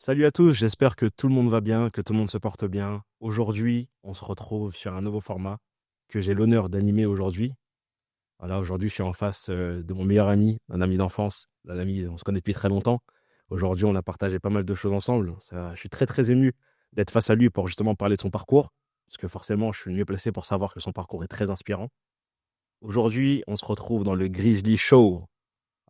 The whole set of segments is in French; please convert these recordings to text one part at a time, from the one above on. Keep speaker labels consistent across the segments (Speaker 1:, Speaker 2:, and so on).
Speaker 1: Salut à tous, j'espère que tout le monde va bien, que tout le monde se porte bien. Aujourd'hui, on se retrouve sur un nouveau format que j'ai l'honneur d'animer aujourd'hui. Voilà, aujourd'hui, je suis en face de mon meilleur ami, un ami d'enfance, un ami, on se connaît depuis très longtemps. Aujourd'hui, on a partagé pas mal de choses ensemble. Je suis très très ému d'être face à lui pour justement parler de son parcours, parce que forcément, je suis mieux placé pour savoir que son parcours est très inspirant. Aujourd'hui, on se retrouve dans le Grizzly Show.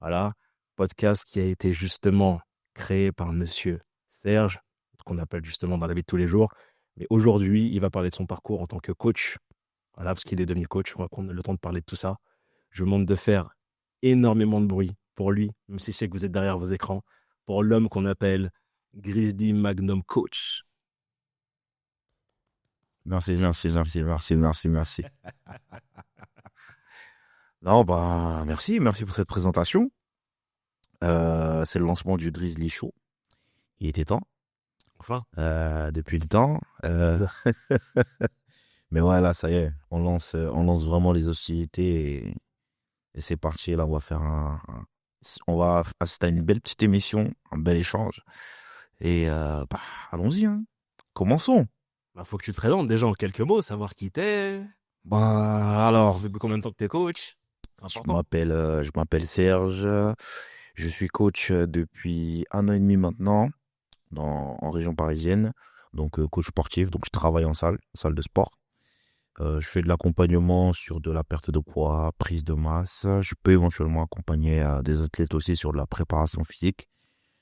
Speaker 1: Voilà, podcast qui a été justement créé par monsieur Serge, qu'on appelle justement dans la vie de tous les jours. Mais aujourd'hui, il va parler de son parcours en tant que coach. Voilà, parce qu'il est devenu coach. On va prendre le temps de parler de tout ça. Je vous demande de faire énormément de bruit pour lui, même si je sais que vous êtes derrière vos écrans, pour l'homme qu'on appelle Grizzly Magnum Coach.
Speaker 2: Merci. Non, bah, merci pour cette présentation. C'est le lancement du Grizzly Show. Il était temps,
Speaker 1: Enfin,
Speaker 2: depuis le temps. Mais ouais, là, ça y est, on lance vraiment les hostilités et c'est parti. Là, on va assister à une belle petite émission, un bel échange. Et bah, allons-y, hein. Commençons.
Speaker 1: faut que tu te présentes déjà en quelques mots, savoir qui t'es.
Speaker 2: Bah, alors,
Speaker 1: Depuis combien de temps que t'es coach? C'est
Speaker 2: je
Speaker 1: important.
Speaker 2: m'appelle Serge. Je suis coach depuis 1 an et demi maintenant en région parisienne. Donc coach sportif, donc je travaille en salle de sport. Je fais de l'accompagnement sur de la perte de poids, prise de masse. Je peux éventuellement accompagner des athlètes aussi sur de la préparation physique.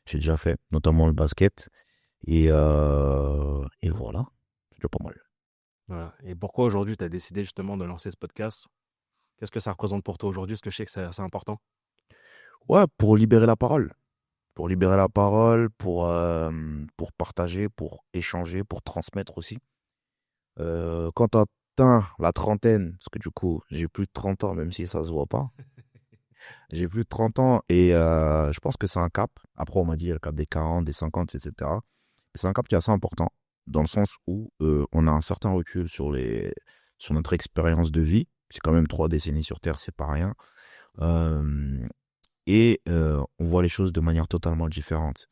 Speaker 2: J'ai déjà fait, notamment le basket. Et voilà, c'est déjà pas mal.
Speaker 1: Voilà. Et pourquoi aujourd'hui tu as décidé justement de lancer ce podcast? Qu'est-ce que ça représente pour toi aujourd'hui? Parce que je sais que c'est assez important.
Speaker 2: Ouais, pour libérer la parole. Pour libérer la parole, pour partager, pour échanger, pour transmettre aussi. Quand tu atteins la trentaine, parce que du coup, j'ai plus de 30 ans, même si ça se voit pas. J'ai plus de 30 ans et je pense que c'est un cap. Après, on m'a dit le cap des 40, des 50, etc. Mais c'est un cap qui est assez important, dans le sens où on a un certain recul sur notre expérience de vie. C'est quand même 3 décennies sur Terre, c'est pas rien. Euh, on voit les choses de manière totalement différente.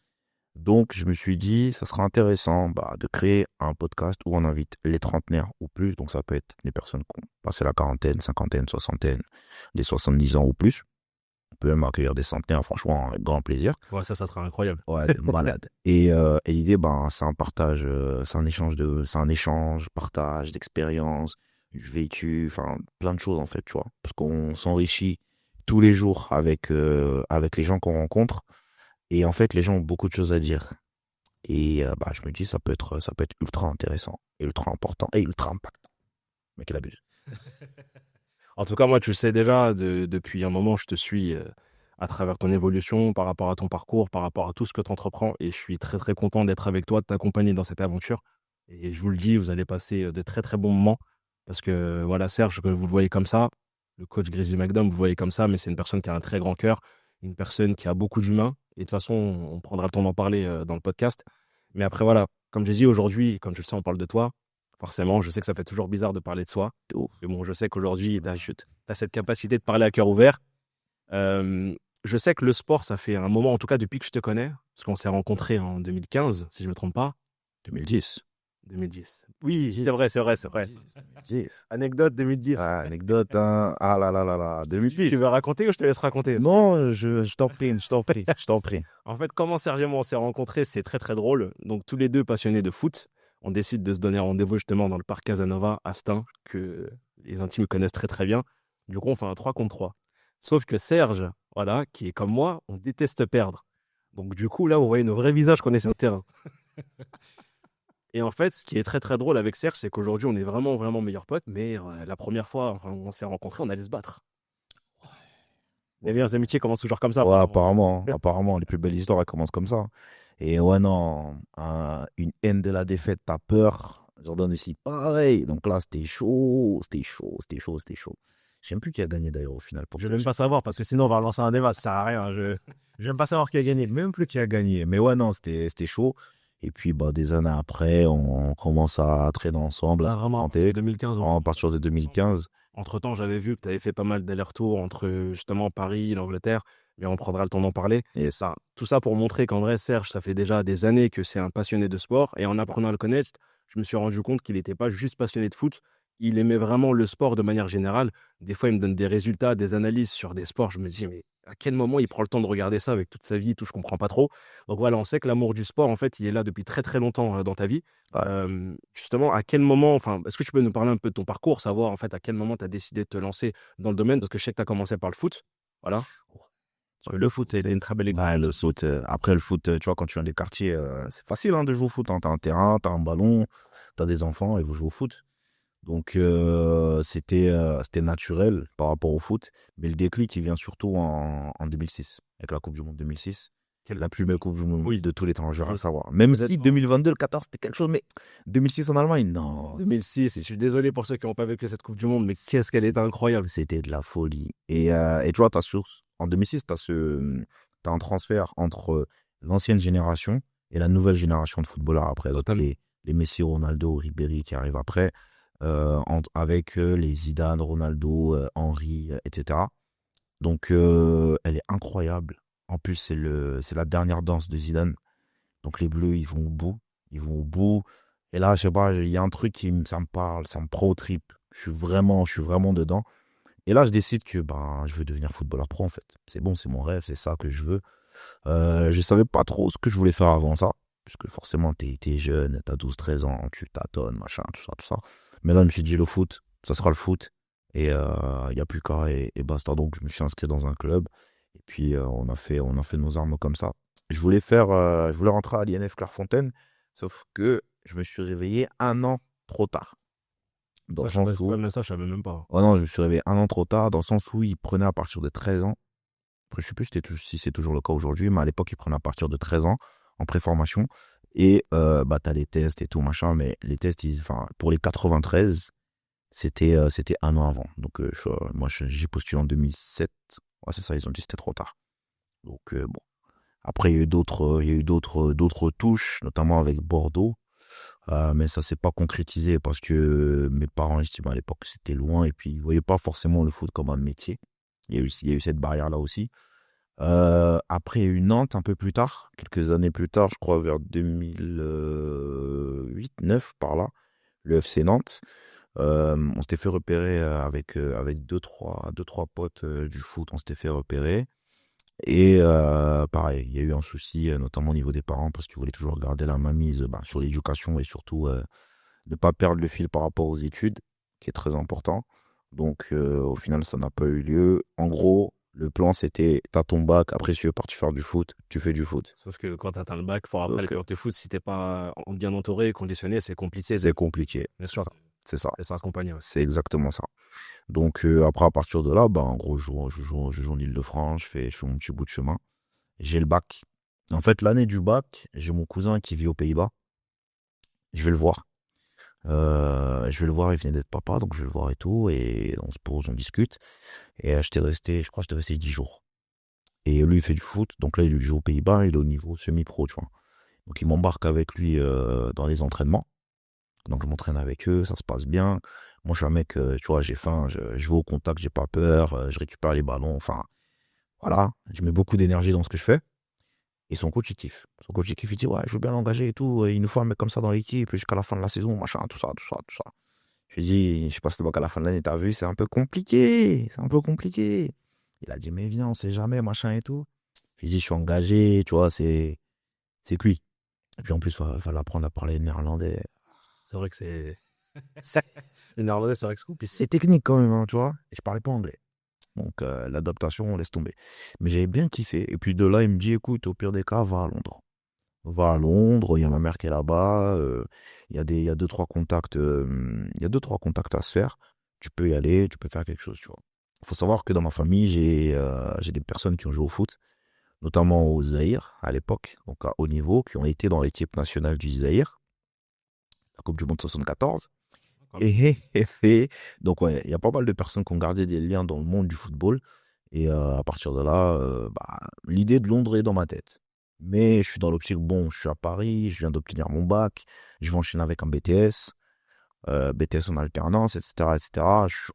Speaker 2: Donc, je me suis dit, ça sera intéressant de créer un podcast où on invite les trentenaires ou plus. Donc, ça peut être des personnes qui ont passé la quarantaine, cinquantaine, soixantaine, les 70 ans ou plus. On peut même accueillir des centenaires, franchement, avec grand plaisir.
Speaker 1: Ouais, ça sera incroyable.
Speaker 2: Ouais, malade. Et l'idée, c'est un partage, c'est un échange, partage d'expériences, du vécu, enfin, plein de choses, en fait, tu vois. Parce qu'on s'enrichit tous les jours avec les gens qu'on rencontre. Et en fait, les gens ont beaucoup de choses à dire. Et je me dis, ça peut être ultra intéressant, ultra important et ultra impactant. Mais quel abuse.
Speaker 1: En tout cas, moi, tu le sais déjà, depuis un moment, je te suis à travers ton évolution, par rapport à ton parcours, par rapport à tout ce que tu entreprends. Et je suis très, très content d'être avec toi, de t'accompagner dans cette aventure. Et je vous le dis, vous allez passer de très, très bons moments. Parce que, voilà, Serge, que vous le voyez comme ça, le coach Grizzly McDom, vous le voyez comme ça, mais c'est une personne qui a un très grand cœur, une personne qui a beaucoup d'humain. Et de toute façon, on prendra le temps d'en parler dans le podcast. Mais après, voilà, comme j'ai dit aujourd'hui, comme tu le sais, on parle de toi. Forcément, je sais que ça fait toujours bizarre de parler de soi. Mais bon, je sais qu'aujourd'hui, tu as cette capacité de parler à cœur ouvert. Euh, je sais que le sport, ça fait un moment, en tout cas depuis que je te connais, parce qu'on s'est rencontrés en 2015, si je ne me trompe pas.
Speaker 2: 2010.
Speaker 1: 2010. Oui, c'est vrai, c'est vrai, c'est vrai.
Speaker 2: 2010.
Speaker 1: Anecdote 2010.
Speaker 2: Ah, anecdote, hein. Ah là là là là,
Speaker 1: Tu
Speaker 2: 2010.
Speaker 1: veux raconter ou je te laisse raconter?
Speaker 2: Non, je t'en prie, je t'en prie, je t'en prie.
Speaker 1: En fait, comment Serge et moi on s'est rencontrés, c'est très très drôle. Donc tous les deux passionnés de foot, on décide de se donner rendez-vous justement dans le parc Casanova à Stein, que les intimes connaissent très très bien. Du coup, on fait un 3 contre 3. Sauf que Serge, voilà, qui est comme moi, on déteste perdre. Donc du coup, là, on voyait nos vrais visages qu'on est sur le terrain. Et en fait, ce qui est très très drôle avec Serge, c'est qu'aujourd'hui, on est vraiment vraiment meilleurs potes, mais la première fois enfin, on s'est rencontrés, on allait se battre. Les meilleures amitiés commencent toujours comme ça,
Speaker 2: Ouais,
Speaker 1: apparemment.
Speaker 2: apparemment, les plus belles histoires, elles commencent comme ça. Et ouais, non, une haine de la défaite, t'as peur. Jordan aussi, pareil. Donc là, c'était chaud, c'était chaud, c'était chaud, c'était chaud. Je sais même plus qui a gagné d'ailleurs au final. Pour
Speaker 1: Je
Speaker 2: te
Speaker 1: vais même
Speaker 2: dire.
Speaker 1: pas savoir parce que sinon on va relancer un débat, ça sert à rien. Je même pas savoir qui a gagné.
Speaker 2: Même plus qui a gagné. Mais ouais, non, c'était chaud. Et puis, des années après, on commence à traîner ensemble, à
Speaker 1: Ah, vraiment,
Speaker 2: fréquenter.
Speaker 1: 2015.
Speaker 2: En partir de 2015.
Speaker 1: Entre-temps, j'avais vu que tu avais fait pas mal d'allers-retours entre justement Paris, l'Angleterre. mais on prendra le temps d'en parler.
Speaker 2: Et
Speaker 1: Tout ça pour montrer qu'en vrai, Serge, ça fait déjà des années que c'est un passionné de sport. Et en apprenant à le connaître, je me suis rendu compte qu'il n'était pas juste passionné de foot. Il aimait vraiment le sport de manière générale. Des fois, il me donne des résultats, des analyses sur des sports. Je me dis, mais à quel moment il prend le temps de regarder ça avec toute sa vie, tout, je comprends pas trop. Donc voilà, on sait que l'amour du sport, en fait, il est là depuis très très longtemps dans ta vie.
Speaker 2: ouais.
Speaker 1: Justement, à quel moment, enfin, est-ce que tu peux nous parler un peu de ton parcours, savoir en fait à quel moment tu as décidé de te lancer dans le domaine? Parce que je sais que tu as commencé par le foot. Voilà.
Speaker 2: Le foot, c'est une très belle école. Ouais, le foot, après le foot, tu vois, quand tu viens des quartiers, c'est facile hein, de jouer au foot. Hein. T'as un terrain, t'as un ballon, t'as des enfants et vous jouez au foot. Donc, c'était naturel par rapport au foot. Mais le déclic, il vient surtout en 2006, avec la Coupe du Monde 2006. La plus belle Coupe du Monde
Speaker 1: Oui.
Speaker 2: de tous les temps, je veux
Speaker 1: Oui.
Speaker 2: rien savoir. Même
Speaker 1: Vous êtes-
Speaker 2: si 2022, le 14, c'était quelque chose, mais 2006 en Allemagne, non.
Speaker 1: 2006, et je suis désolé pour ceux qui n'ont pas vécu cette Coupe du Monde, mais qu'est-ce qu'elle était incroyable.
Speaker 2: C'était de la folie. Et tu vois, en 2006, t'as un transfert entre l'ancienne génération et la nouvelle génération de footballeurs après. Donc,
Speaker 1: Totalement.
Speaker 2: les Messi, Ronaldo, Ribéry qui arrivent après, avec les Zidane, Ronaldo, Henry, etc. Donc, elle est incroyable. En plus, c'est la dernière danse de Zidane. Donc, les Bleus, ils vont au bout. Ils vont au bout. Et là, je sais pas, il y a un truc ça me parle, ça me prend au trip. Je suis vraiment dedans. Et là, je décide que je veux devenir footballeur pro, en fait. C'est bon, c'est mon rêve, c'est ça que je veux. Je savais pas trop ce que je voulais faire avant ça. Puisque forcément, t'es jeune, t'as 12 13 ans, tu tâtonnes, machin, tout ça, tout ça. Mais là, je me suis dit, le foot, ça sera le foot. Et il n'y a plus qu'à et basta. Donc, je me suis inscrit dans un club. Et puis, on a fait nos armes comme ça. Je voulais rentrer à l'INF Clairefontaine. Sauf que je me suis réveillé un an trop tard. Dans le sens où...
Speaker 1: Même ça, je savais même pas.
Speaker 2: Oh non, je me suis réveillé un an trop tard, dans le sens où ils prenaient à partir de 13 ans. Après, je sais plus si c'est toujours le cas aujourd'hui, mais à l'époque, ils prenaient à partir de 13 ans en préformation. Et t'as les tests et tout, machin, mais les tests, pour les 93, c'était un an avant. Donc, moi, j'ai postulé en 2007. Ouais, c'est ça, ils ont dit que c'était trop tard. Donc, bon. Après, il y a eu d'autres touches, notamment avec Bordeaux. Mais ça s'est pas concrétisé parce que mes parents estimaient à l'époque que c'était loin et puis ils voyaient pas forcément le foot comme un métier. Il y a eu cette barrière-là aussi. Après, il y a eu Nantes un peu plus tard, quelques années plus tard, je crois vers 2008-9 par là, le FC Nantes. On s'était fait repérer avec deux trois potes du foot, on s'était fait repérer. Et pareil, il y a eu un souci, notamment au niveau des parents, parce qu'ils voulaient toujours garder la mainmise sur l'éducation et surtout ne pas perdre le fil par rapport aux études, qui est très important. Donc au final, ça n'a pas eu lieu. En gros, le plan, c'était, t'as ton bac, après si tu veux partir faire du foot, tu fais du foot.
Speaker 1: Sauf que quand tu atteins le bac, pour après,
Speaker 2: Donc,
Speaker 1: le foot, si t'es pas bien entouré, conditionné, c'est compliqué.
Speaker 2: c'est compliqué.
Speaker 1: Bien sûr.
Speaker 2: C'est ça.
Speaker 1: Et ça accompagne aussi.
Speaker 2: C'est exactement ça. Donc après, à partir de là, en gros, je joue en Île-de-France, je fais mon petit bout de chemin. J'ai le bac. En fait, l'année du bac, j'ai mon cousin qui vit aux Pays-Bas. Je vais le voir. Il venait d'être papa, donc je vais le voir et tout. Et on se pose, on discute. Et je crois que j'étais resté 10 jours. Et lui, il fait du foot. Donc là, il joue aux Pays-Bas, il est au niveau semi-pro, tu vois. Donc il m'embarque avec lui dans les entraînements. Donc je m'entraîne avec eux, ça se passe bien. Moi, je suis un mec, tu vois, j'ai faim, je vais au contact, j'ai pas peur, je récupère les ballons. Enfin, voilà, je mets beaucoup d'énergie dans ce que je fais. Et son coach, il kiffe. Son coach, il kiffe, il dit, ouais, je veux bien l'engager et tout. Il nous faut un mec comme ça dans l'équipe jusqu'à la fin de la saison, machin, tout ça, tout ça, tout ça. Je lui dis, je sais pas si qu'à la fin de l'année, t'as vu, c'est un peu compliqué. C'est un peu compliqué. Il a dit, mais viens, on sait jamais, machin et tout. Je lui dis, je suis engagé, tu vois, c'est cuit. Et puis en plus, il va apprendre à parler néerlandais.
Speaker 1: C'est vrai que c'est. Les Néerlandais, c'est vrai que c'est cool.
Speaker 2: Puis c'est technique quand même, hein, tu vois. Et je parlais pas anglais. Donc l'adaptation, on laisse tomber. Mais j'avais bien kiffé. Et puis de là, il me dit, écoute, au pire des cas, va à Londres. Va à Londres, il y a ma mère qui est là-bas. Il y a deux, trois contacts, il y a deux, trois contacts à se faire. Tu peux y aller, tu peux faire quelque chose, tu vois. Il faut savoir que dans ma famille, j'ai des personnes qui ont joué au foot, notamment au Zaïre à l'époque, donc à haut niveau, qui ont été dans l'équipe nationale du Zaïre, la Coupe du Monde 74. Donc ouais, il y a pas mal de personnes qui ont gardé des liens dans le monde du football. Et à partir de là, l'idée de Londres est dans ma tête. Mais je suis dans l'optique, bon, je suis à Paris, je viens d'obtenir mon bac, je vais enchaîner avec un BTS en alternance, etc. etc.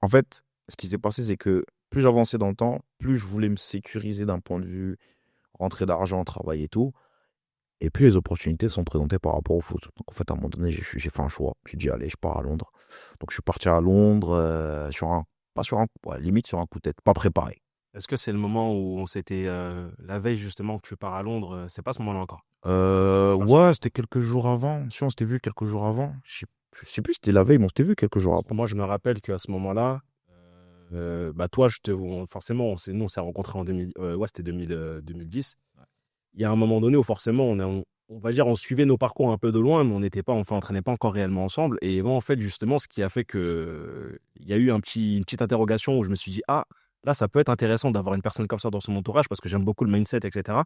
Speaker 2: En fait, ce qui s'est passé, c'est que plus j'avançais dans le temps, plus je voulais me sécuriser d'un point de vue rentrée d'argent, travail et tout. Et puis les opportunités sont présentées par rapport au foot. Donc en fait, à un moment donné, j'ai fait un choix. J'ai dit, allez, je pars à Londres. Donc je suis parti à Londres, pas sur un, ouais, limite sur un coup de tête, pas préparé.
Speaker 1: Est-ce que c'est le moment où on s'était la veille justement que tu pars à Londres, c'est pas ce moment-là encore? Parce
Speaker 2: Ouais, c'était quelques jours avant. Si on s'était vu quelques jours avant, je sais plus si c'était la veille, mais on s'était vu quelques jours
Speaker 1: parce
Speaker 2: avant.
Speaker 1: que moi, je me rappelle qu'à ce moment-là, bah toi, forcément, nous, on s'est rencontrés en 2000, ouais, c'était 2010. Il y a un moment donné où forcément, on va dire, on suivait nos parcours un peu de loin, mais on n'était pas, enfin, on entraînait pas encore réellement ensemble. Et moi, en fait, justement, ce qui a fait que il y a eu une petite interrogation où je me suis dit, ah, là, ça peut être intéressant d'avoir une personne comme ça dans son entourage parce que j'aime beaucoup le mindset, etc.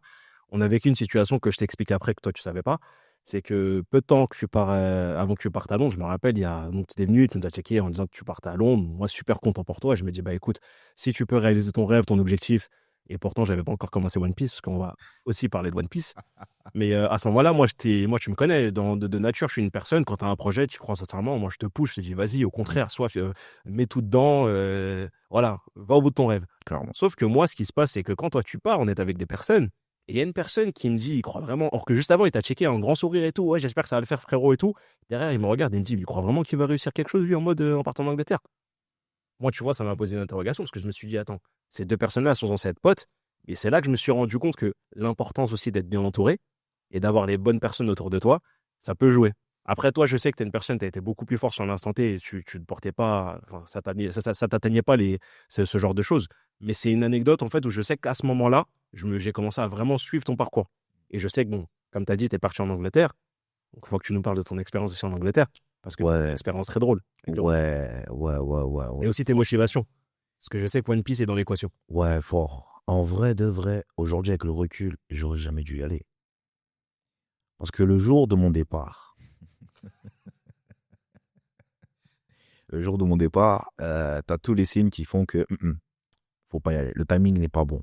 Speaker 1: On a vécu une situation que je t'explique après que toi, tu savais pas. C'est que peu de temps que tu pars, avant que tu partes à Londres, je me rappelle, il y a donc des minutes, tu nous as checké en disant que tu partais à Londres. Moi, super content pour toi. Je me dis, bah écoute, si tu peux réaliser ton rêve, ton objectif, et pourtant, j'avais pas encore commencé One Piece, parce qu'on va aussi parler de One Piece. Mais à ce moment-là, moi, tu me connais, de nature, je suis une personne, quand tu as un projet, tu crois sincèrement, moi, je te pousse, je te dis, vas-y, au contraire, soit mets tout dedans, voilà, va au bout de ton rêve.
Speaker 2: Clairement.
Speaker 1: Sauf que moi, ce qui se passe, c'est que quand toi, tu pars, on est avec des personnes, et il y a une personne qui me dit, il croit vraiment, or que juste avant, il t'a checké un grand sourire et tout, ouais, j'espère que ça va le faire, frérot, et tout. Derrière, il me regarde et il me dit, il croit vraiment qu'il va réussir quelque chose, lui, en mode, en partant d'Angleterre. Moi, tu vois, ça m'a posé une interrogation, parce que je me suis dit, attends, ces deux personnes-là sont censées être potes, et c'est là que je me suis rendu compte que l'importance aussi d'être bien entouré, et d'avoir les bonnes personnes autour de toi, ça peut jouer. Après, toi, je sais que tu es une personne, tu as été beaucoup plus fort sur l'instant T et tu ne portais pas, enfin, ça t'atteignait pas ce genre de choses. Mais c'est une anecdote, en fait, où je sais qu'à ce moment-là, j'ai commencé à vraiment suivre ton parcours. Et je sais que, bon, comme tu as dit, tu es parti en Angleterre. Donc, il faut que tu nous parles de ton expérience aussi en Angleterre. Parce que c'est une
Speaker 2: Ouais,
Speaker 1: expérience très drôle.
Speaker 2: ouais.
Speaker 1: Et aussi tes motivations. Parce que je sais que One Piece est dans l'équation.
Speaker 2: Ouais, fort. En vrai de vrai, aujourd'hui, avec le recul, j'aurais jamais dû y aller. Parce que le jour de mon départ, t'as tous les signes qui font que faut pas y aller. Le timing n'est pas bon.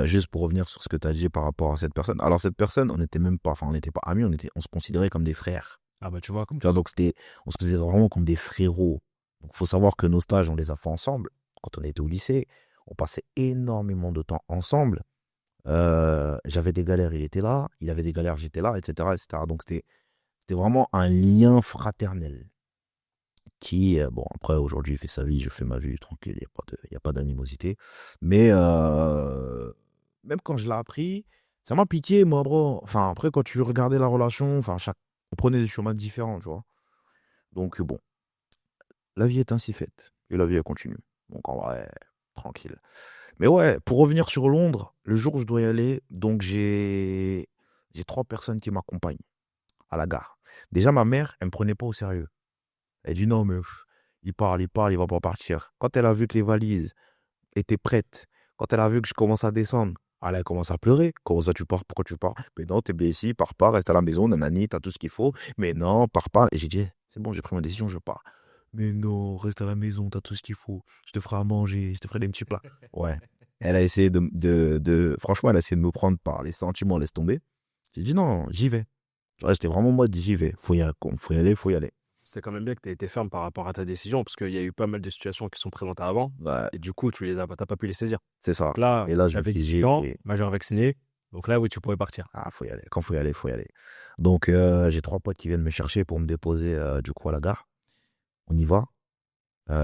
Speaker 2: Juste pour revenir sur ce que tu as dit par rapport à cette personne. Alors cette personne, on n'était même pas, enfin on n'était pas amis, on se considérait comme des frères.
Speaker 1: Ah bah tu vois, comme
Speaker 2: Tu vois,
Speaker 1: quoi.
Speaker 2: donc on se considérait vraiment comme des frérots. Donc faut savoir que nos stages, on les a fait ensemble. Quand on était au lycée, on passait énormément de temps ensemble. J'avais des galères, il était là. Il avait des galères, j'étais là, etc., etc. Donc c'était vraiment un lien fraternel qui, bon, après, aujourd'hui, il fait sa vie, je fais ma vie, tranquille, il y a pas d'animosité. Mais même quand je l'ai appris, ça m'a piqué, moi, bro. Enfin, après, quand tu regardais la relation, enfin, on prenait des chemins différents, tu vois. Donc, bon, la vie est ainsi faite. Et la vie, elle continue. Donc, en vrai, tranquille. Mais ouais, pour revenir sur Londres, le jour où je dois y aller, donc j'ai trois personnes qui m'accompagnent à la gare. Déjà, ma mère, elle me prenait pas au sérieux. Elle dit non, mais il va pas partir. Quand elle a vu que les valises étaient prêtes, quand elle a vu que je commence à descendre, elle a commencé à pleurer. Comment ça, tu pars? Pourquoi tu pars? Mais non, t'es bien ici, pars pas, reste à la maison, nanani, t'as tout ce qu'il faut. Mais non, pars pas. Et j'ai dit, c'est bon, j'ai pris ma décision, je pars. Mais non, reste à la maison, t'as tout ce qu'il faut. Je te ferai à manger, je te ferai des petits plats. Ouais. Elle a essayé franchement, elle a essayé de me prendre par les sentiments, laisse tomber. J'ai dit non, j'y vais. J'étais vraiment en mode, j'y vais. Faut y aller, faut y aller.
Speaker 1: C'est quand même bien que tu as été ferme par rapport à ta décision, parce qu'il y a eu pas mal de situations qui sont présentées avant,
Speaker 2: Ouais,
Speaker 1: et du coup, t'as pas pu les saisir.
Speaker 2: c'est ça.
Speaker 1: Donc là,
Speaker 2: Et là,
Speaker 1: tu
Speaker 2: je me
Speaker 1: avais
Speaker 2: suis
Speaker 1: 18
Speaker 2: dit,
Speaker 1: ans, majeur vacciné, donc là, oui, tu pourrais partir.
Speaker 2: ah, faut y aller. Quand faut y aller, faut y aller. Donc, j'ai trois potes qui viennent me chercher pour me déposer, du coup, à la gare. On y va.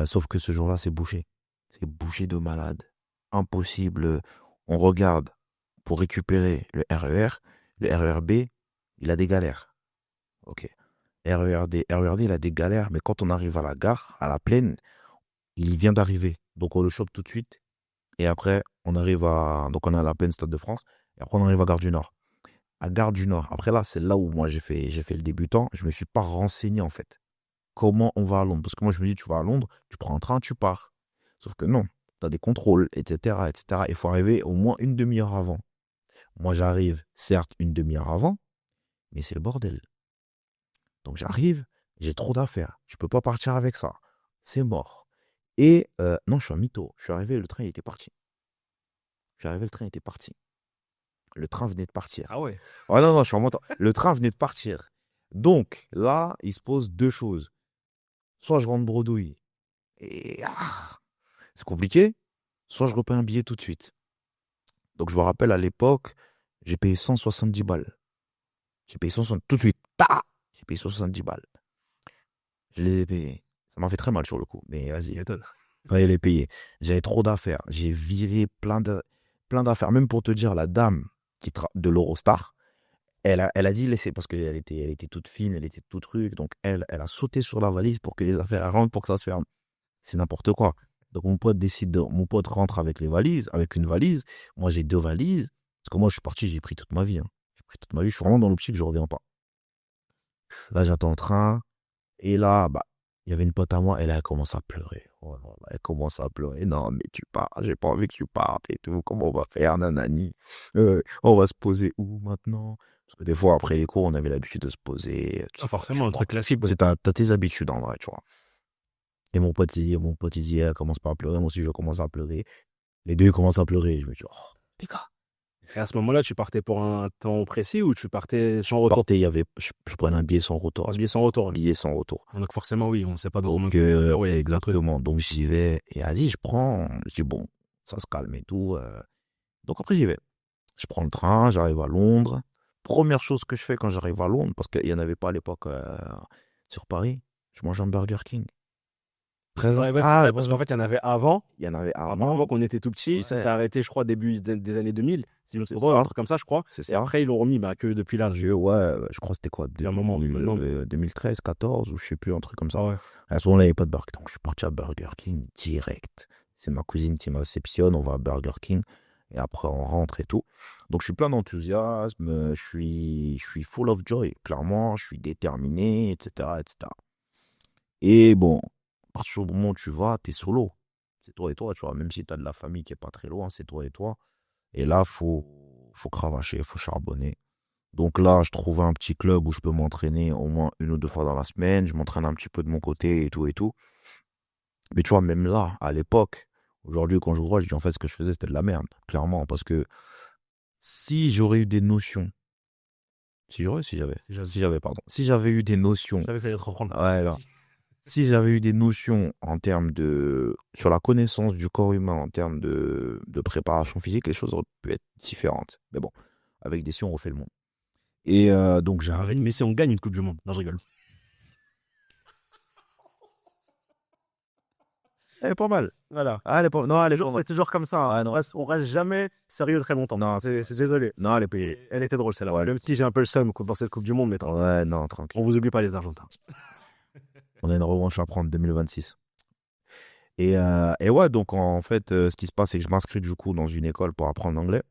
Speaker 2: Sauf que ce jour-là, c'est bouché. C'est bouché de malade. Impossible. On regarde pour récupérer le RER. Le RER B, il a des galères. Ok. RER D, il a des galères, mais quand on arrive à la gare, à la plaine, il vient d'arriver. Donc, on le chope tout de suite. Et après, donc on est à la plaine Stade de France. Et après, on arrive à Gare du Nord. À Gare du Nord. Après là, c'est là où moi j'ai fait le débutant. Je me suis pas renseigné en fait. Comment on va à Londres? Parce que moi je me dis, tu vas à Londres, tu prends un train, tu pars. Sauf que non, tu as des contrôles, etc., etc. Il faut arriver au moins une demi-heure avant. Moi j'arrive, certes, une demi-heure avant, mais c'est le bordel. Donc j'arrive, j'ai trop d'affaires. Je peux pas partir avec ça. C'est mort. Et non, je suis un mytho. Je suis arrivé, le train il était parti. Je suis arrivé, le train était parti. Le train venait de partir.
Speaker 1: Ah ouais.
Speaker 2: Oh non, non, je suis en montant. Le train venait de partir. Donc, là, il se pose deux choses. Soit je rentre bredouille. Et c'est compliqué. soit je repaye un billet tout de suite. Donc je me rappelle à l'époque, j'ai payé 170 balles. J'ai payé 160 tout de suite. J'ai payé 170 balles. Je les ai payés. Ça m'a fait très mal sur le coup, mais vas-y. Fallait les payer. J'avais trop d'affaires. J'ai viré plein d'affaires. Même pour te dire, la dame de l'Eurostar, elle a dit laisser parce qu'elle était toute fine, elle était tout truc. Donc elle a sauté sur la valise pour que les affaires rentrent pour que ça se ferme. C'est n'importe quoi. Donc mon pote rentre avec une valise. Moi j'ai 2 valises. Parce que moi je suis parti, j'ai pris toute ma vie. J'ai pris toute ma vie. Je suis vraiment dans l'optique, je reviens pas. Là j'attends le train. Et là, il y avait une pote à moi, elle commence à pleurer. Oh là là, elle commence à pleurer. Non, mais tu pars, j'ai pas envie que tu partes et tout. Comment on va faire, nanani? On va se poser où maintenant? Parce que des fois, après les cours, on avait l'habitude de se poser.
Speaker 1: Forcément, un truc classique.
Speaker 2: T'as tes habitudes en vrai, tu vois. Et mon pote, il dit, elle commence pas à pleurer. Moi aussi, je commence à pleurer. Les deux commencent à pleurer. Je me dis, oh, les gars.
Speaker 1: Et à ce moment-là, tu partais pour un temps précis ou tu partais sans retour?
Speaker 2: Je prenais un billet sans retour.
Speaker 1: Un billet sans retour.
Speaker 2: Billet sans retour.
Speaker 1: Donc forcément, oui, on ne sait pas
Speaker 2: Donc,
Speaker 1: oui,
Speaker 2: exactement. Donc, j'y vais. Et vas-y, je dis, bon, ça se calme et tout. Donc, après, j'y vais. Je prends le train, j'arrive à Londres. Première chose que je fais quand j'arrive à Londres, parce qu'il n'y en avait pas à l'époque sur Paris, je mange un Burger King.
Speaker 1: C'est vrai, parce qu'en fait, il y en avait avant.
Speaker 2: Il y en avait avant.
Speaker 1: Avant qu'on était tout petit. Ça s'est arrêté, je crois, début des années 2000. Si je me trompe
Speaker 2: ça.
Speaker 1: pas, un truc comme ça, je crois.
Speaker 2: C'est
Speaker 1: Et
Speaker 2: ça.
Speaker 1: après, ils l'ont remis que depuis là.
Speaker 2: Ouais, je crois que c'était quoi,
Speaker 1: un moment,
Speaker 2: 2013, 14 ou je sais plus, un truc comme ça.
Speaker 1: Ah ouais.
Speaker 2: À ce moment-là, il n'y avait pas de Burger King. Donc, je suis parti à Burger King direct. C'est ma cousine qui me réceptionne. On va à Burger King. Et après, on rentre et tout. Donc, je suis plein d'enthousiasme. Je suis full of joy. Clairement, je suis déterminé, etc., etc. Et bon, à partir du moment où tu vas, t'es solo. C'est toi et toi, tu vois. Même si tu as de la famille qui est pas très loin, c'est toi et toi. Et là, faut cravacher, faut charbonner. Donc là, je trouve un petit club où je peux m'entraîner au moins 1 ou 2 fois dans la semaine. Je m'entraîne un petit peu de mon côté et tout et tout. Mais tu vois, même là, à l'époque, aujourd'hui, quand je vois, je dis en fait, ce que je faisais, c'était de la merde, clairement. Parce que si j'aurais eu des notions, si j'avais eu des notions,
Speaker 1: Je savais que ça allait te reprendre.
Speaker 2: ouais, là. Si j'avais eu des notions sur la connaissance du corps humain, en termes de préparation physique, les choses auraient pu être différentes. Mais bon, avec des si, on refait le monde. Et donc j'arrive.
Speaker 1: Mais si on gagne une Coupe du Monde. Non, je rigole.
Speaker 2: Elle est pas mal.
Speaker 1: Voilà.
Speaker 2: Ah, elle est pas... Non, elle est pas mal.
Speaker 1: C'est toujours comme ça. Hein.
Speaker 2: Ah, non.
Speaker 1: On reste jamais sérieux très longtemps.
Speaker 2: Non,
Speaker 1: c'est désolé.
Speaker 2: Non, elle
Speaker 1: était drôle celle-là.
Speaker 2: Ouais.
Speaker 1: Même si j'ai un peu le seum pour cette Coupe du Monde, mais
Speaker 2: ouais, non, tranquille.
Speaker 1: On vous oublie pas les Argentins.
Speaker 2: On a une revanche à prendre 2026. Et ouais, donc en fait, ce qui se passe, c'est que je m'inscris du coup dans une école pour apprendre l'anglais.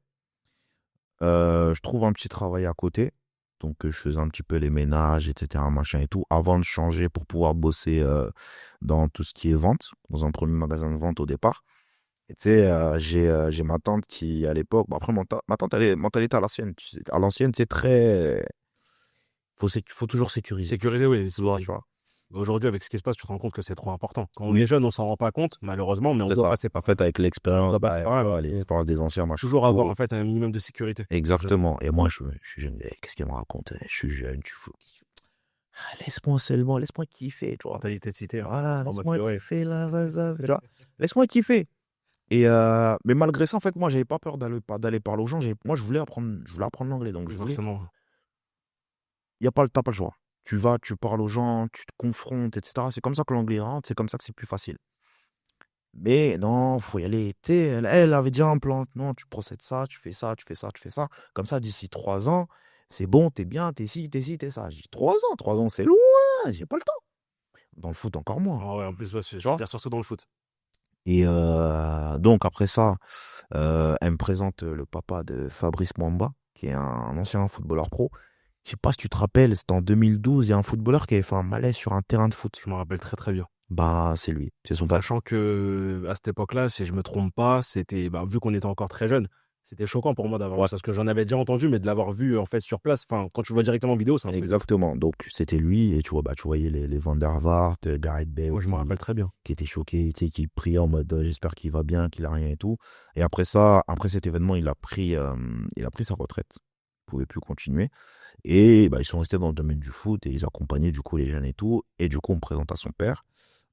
Speaker 2: Je trouve un petit travail à côté. Donc, je faisais un petit peu les ménages, etc., machin et tout, avant de changer pour pouvoir bosser dans tout ce qui est vente, dans un premier magasin de vente au départ. Et tu sais, j'ai ma tante qui, à l'époque, après, ma tante, elle est mentalité à l'ancienne. À l'ancienne, c'est très... Faut toujours sécuriser.
Speaker 1: Sécuriser, oui, c'est vrai.
Speaker 2: Tu vois.
Speaker 1: Aujourd'hui, avec ce qui se passe, tu te rends compte que c'est trop important. Quand on est jeune, on s'en rend pas compte, malheureusement, mais on doit passer par.
Speaker 2: En fait, avec l'expérience,
Speaker 1: l'expérience
Speaker 2: des anciens, machin.
Speaker 1: Toujours avoir en fait un minimum de sécurité.
Speaker 2: Exactement. Et moi, je suis jeune. Qu'est-ce qu'elle me raconte? Je suis jeune, tu fous. Laisse-moi seulement, laisse-moi kiffer, tu vois.
Speaker 1: Mentalité de cité.
Speaker 2: Voilà, laisse-moi kiffer, tu vois. Laisse-moi kiffer. Et mais malgré ça, en fait, moi, j'avais pas peur d'aller parler aux gens. Moi, je voulais apprendre l'anglais. Donc, t'as pas le choix. Tu vas, tu parles aux gens, tu te confrontes, etc. C'est comme ça que l'anglais rentre, c'est comme ça que c'est plus facile. Mais non, faut y aller. Elle avait déjà un plan. Non, tu procèdes ça, tu fais ça, tu fais ça, tu fais ça. Comme ça, d'ici 3 ans, c'est bon, t'es bien, t'es ci, t'es ça. J'ai dit 3 ans, c'est loin, j'ai pas le temps. Dans le foot, encore moins.
Speaker 1: Ah ouais, en plus, c'est surtout dans le foot.
Speaker 2: Et donc, après ça, elle me présente le papa de Fabrice Mwamba, qui est un ancien footballeur pro. Je sais pas si tu te rappelles, c'était en 2012, il y a un footballeur qui avait fait un malaise sur un terrain de foot.
Speaker 1: Je me rappelle très très bien.
Speaker 2: Bah, c'est lui. C'est son père.
Speaker 1: Sachant que à cette époque-là, si je me trompe pas, c'était vu qu'on était encore très jeune, c'était choquant pour moi d'avoir parce que j'en avais déjà entendu, mais de l'avoir vu en fait sur place. Enfin, quand tu le vois directement en vidéo, c'est un
Speaker 2: Exactement. Donc c'était lui et tu voyais les Van der Vaart, Gareth Bale.
Speaker 1: Ouais, je me rappelle très bien.
Speaker 2: Qui était choqué, tu sais, qui priait en mode j'espère qu'il va bien, qu'il a rien et tout. Et après ça, après cet événement, il a pris sa retraite. Il pouvait plus continuer. Et ils sont restés dans le domaine du foot et ils accompagnaient du coup les jeunes et tout. Et du coup, on me présente à son père.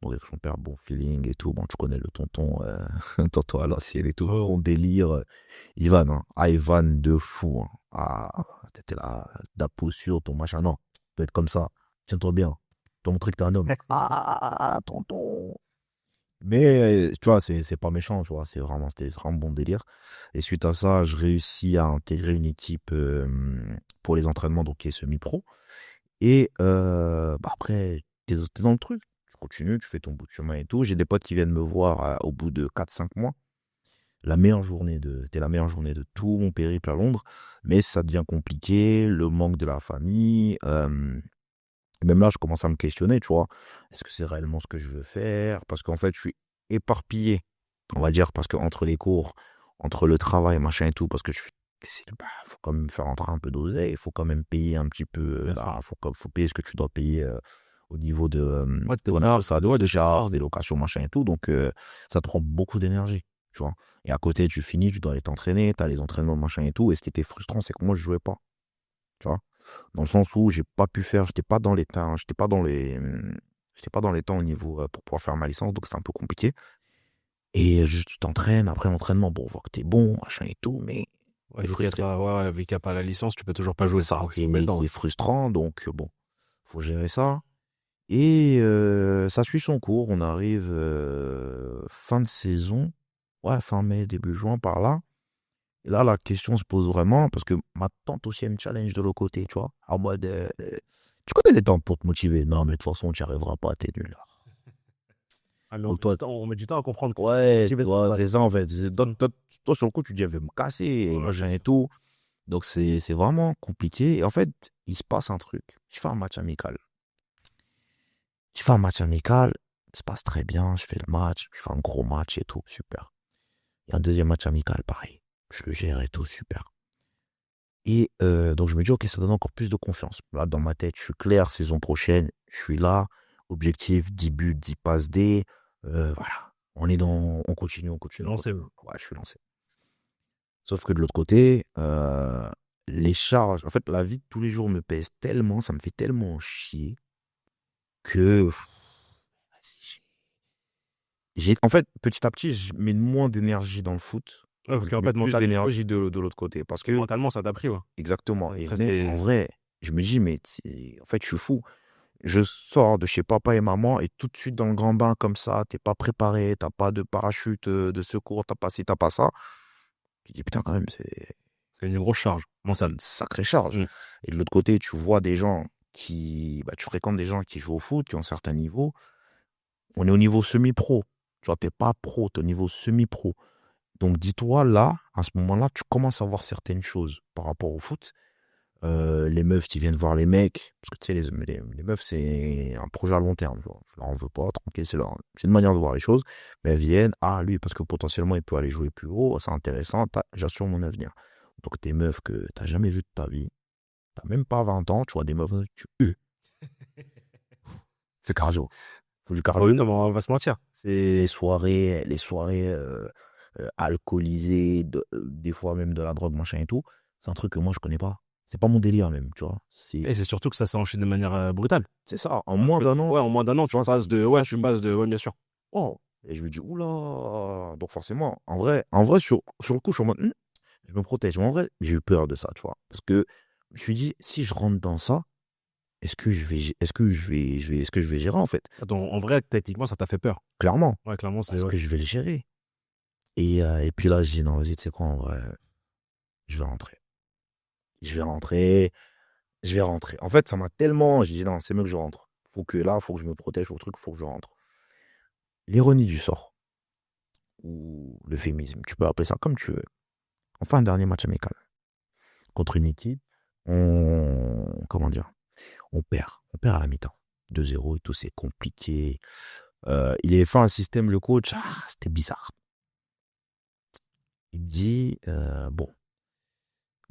Speaker 2: Donc avec son père, bon feeling et tout. Bon, tu connais le tonton, tonton à l'ancienne et tout.
Speaker 1: Oh.
Speaker 2: Bon délire. Ivan, hein. Ah, Ivan de fou. Hein. Ah, t'étais là, ta posture, ton machin. Non, tu dois être comme ça. Tiens-toi bien. T'as montré que t'es un homme. Ah, tonton. Mais tu vois, c'est pas méchant, tu vois. C'était vraiment bon délire. Et suite à ça, je réussis à intégrer une équipe pour les entraînements, donc qui est semi-pro. Et après, t'es dans le truc. Tu continues, tu fais ton bout de chemin et tout. J'ai des potes qui viennent me voir au bout de 4-5 mois. C'était la meilleure journée de tout mon périple à Londres. Mais ça devient compliqué, le manque de la famille. Même là, je commence à me questionner, tu vois. Est-ce que c'est réellement ce que je veux faire? Parce qu'en fait, je suis éparpillé, on va dire, parce que entre les cours, entre le travail, machin et tout, parce que faut quand même faire rentrer un peu d'oseille, il faut quand même payer un petit peu, faut payer ce que tu dois payer au niveau de,
Speaker 1: Ouais,
Speaker 2: de charges, des locations, machin et tout, donc ça te prend beaucoup d'énergie, tu vois. Et à côté, tu finis, tu dois aller t'entraîner, tu as les entraînements, machin et tout, et ce qui était frustrant, c'est que moi, je jouais pas, tu vois. Dans le sens où j'ai pas pu faire, j'étais pas dans les temps, j'étais pas dans les temps au niveau pour pouvoir faire ma licence, donc c'était un peu compliqué. Et juste tu t'entraînes, après l'entraînement, bon, on voit que t'es bon, machin et tout, mais
Speaker 1: Ouais, vu qu'il n'y a pas la licence, tu peux toujours pas jouer.
Speaker 2: ça,
Speaker 1: C'est embêtant.
Speaker 2: c'est frustrant, donc bon, faut gérer ça. Et ça suit son cours, on arrive fin de saison, ouais, fin mai, début juin, par là. Et là, la question se pose vraiment, parce que ma tante aussi, elle me challenge de l'autre côté, tu vois, en mode, tu connais les tantes pour te motiver. Non, mais de toute façon, tu n'y arriveras pas, t'es nul. Là.
Speaker 1: Ah, mais
Speaker 2: Donc toi,
Speaker 1: on met du temps à comprendre que
Speaker 2: ouais,
Speaker 1: tu vas être
Speaker 2: toi,
Speaker 1: mal.
Speaker 2: c'est ça, en fait. Toi, sur le coup, tu dis, elle veut me casser, et
Speaker 1: Ouais,
Speaker 2: machin et tout. Donc, c'est vraiment compliqué. Et en fait, il se passe un truc. Je fais un match amical. Ça se passe très bien. Je fais le match, je fais un gros match et tout, super. Il y a un deuxième match amical, pareil. Je le gère et tout, super. Et donc, je me dis, ok, ça donne encore plus de confiance. Là, dans ma tête, je suis clair, saison prochaine, je suis là. Objectif, 10 buts, 10 passes D. Voilà. On continue, on
Speaker 1: c'est
Speaker 2: continue, on
Speaker 1: lancé.
Speaker 2: continue. Ouais, je suis lancé. Sauf que de l'autre côté, les charges, en fait, la vie de tous les jours me pèse tellement, ça me fait tellement chier que, vas-y, en fait, petit à petit, je mets moins d'énergie dans le foot.
Speaker 1: Ouais, parce
Speaker 2: Je
Speaker 1: qu'en
Speaker 2: mets
Speaker 1: fait,
Speaker 2: plus d'énergie de l'autre côté. Parce que,
Speaker 1: mentalement, ça t'a pris, ouais.
Speaker 2: exactement.
Speaker 1: Ouais,
Speaker 2: Et
Speaker 1: après,
Speaker 2: en vrai, je me dis, mais en fait, je suis fou. Je sors de chez papa et maman et tout de suite dans le grand bain comme ça, t'es pas préparé, t'as pas de parachute de secours, t'as pas ci, t'as pas ça. Tu dis, putain, quand même,
Speaker 1: c'est une grosse charge
Speaker 2: c'est
Speaker 1: mentale.
Speaker 2: une sacrée charge.
Speaker 1: Mm.
Speaker 2: Et de l'autre côté, tu vois des gens tu fréquentes des gens qui jouent au foot, qui ont un certain niveau. On est au niveau semi-pro. Tu vois, t'es pas pro, t'es au niveau semi-pro. Donc dis-toi, là, à ce moment-là, tu commences à voir certaines choses par rapport au foot. Les meufs qui viennent voir les mecs, parce que tu sais, les meufs, c'est un projet à long terme. Genre. Je leur en veux pas, tranquille, c'est une manière de voir les choses. Mais elles viennent, ah, lui, parce que potentiellement, il peut aller jouer plus haut, c'est intéressant, j'assure mon avenir. Donc, des meufs que t'as jamais vues de ta vie, t'as même pas 20 ans, tu vois, des meufs, c'est cardio. Faut du cardio.
Speaker 1: Oui, non, mais on va pas se mentir.
Speaker 2: Les soirées alcoolisées, des fois même de la drogue, machin et tout, c'est un truc que moi, je connais pas. C'est pas mon délire même, tu vois.
Speaker 1: Et c'est surtout que ça s'est enchaîné de manière brutale.
Speaker 2: C'est ça, en moins d'un an.
Speaker 1: Ouais, en moins d'un an, tu passes de. Ouais, tu passes de. Ouais, bien sûr.
Speaker 2: Oh, et je me dis, oula. Donc forcément, sur le coup, je suis en mode, je me protège. Mais en vrai, j'ai eu peur de ça, tu vois. Parce que je me suis dit, si je rentre dans ça, est-ce que je vais gérer, en fait?
Speaker 1: Attends, en vrai, techniquement, ça t'a fait peur.
Speaker 2: Clairement.
Speaker 1: Ouais, clairement, c'est.
Speaker 2: Est-ce
Speaker 1: Ouais.
Speaker 2: que je vais le gérer? Et puis là, je dis, non, vas-y, tu sais quoi, en vrai, je vais rentrer. Je vais rentrer. Je vais rentrer. En fait, ça m'a tellement. J'ai dit, non, c'est mieux que je rentre. Faut que je me protège, faut que je rentre. L'ironie du sort, ou l'euphémisme, tu peux appeler ça comme tu veux. On fait un dernier match amical contre une équipe. Comment dire? On perd. On perd à la mi-temps. 2-0 et tout, c'est compliqué. Il avait fait un système, le coach, c'était bizarre. Il me dit, bon,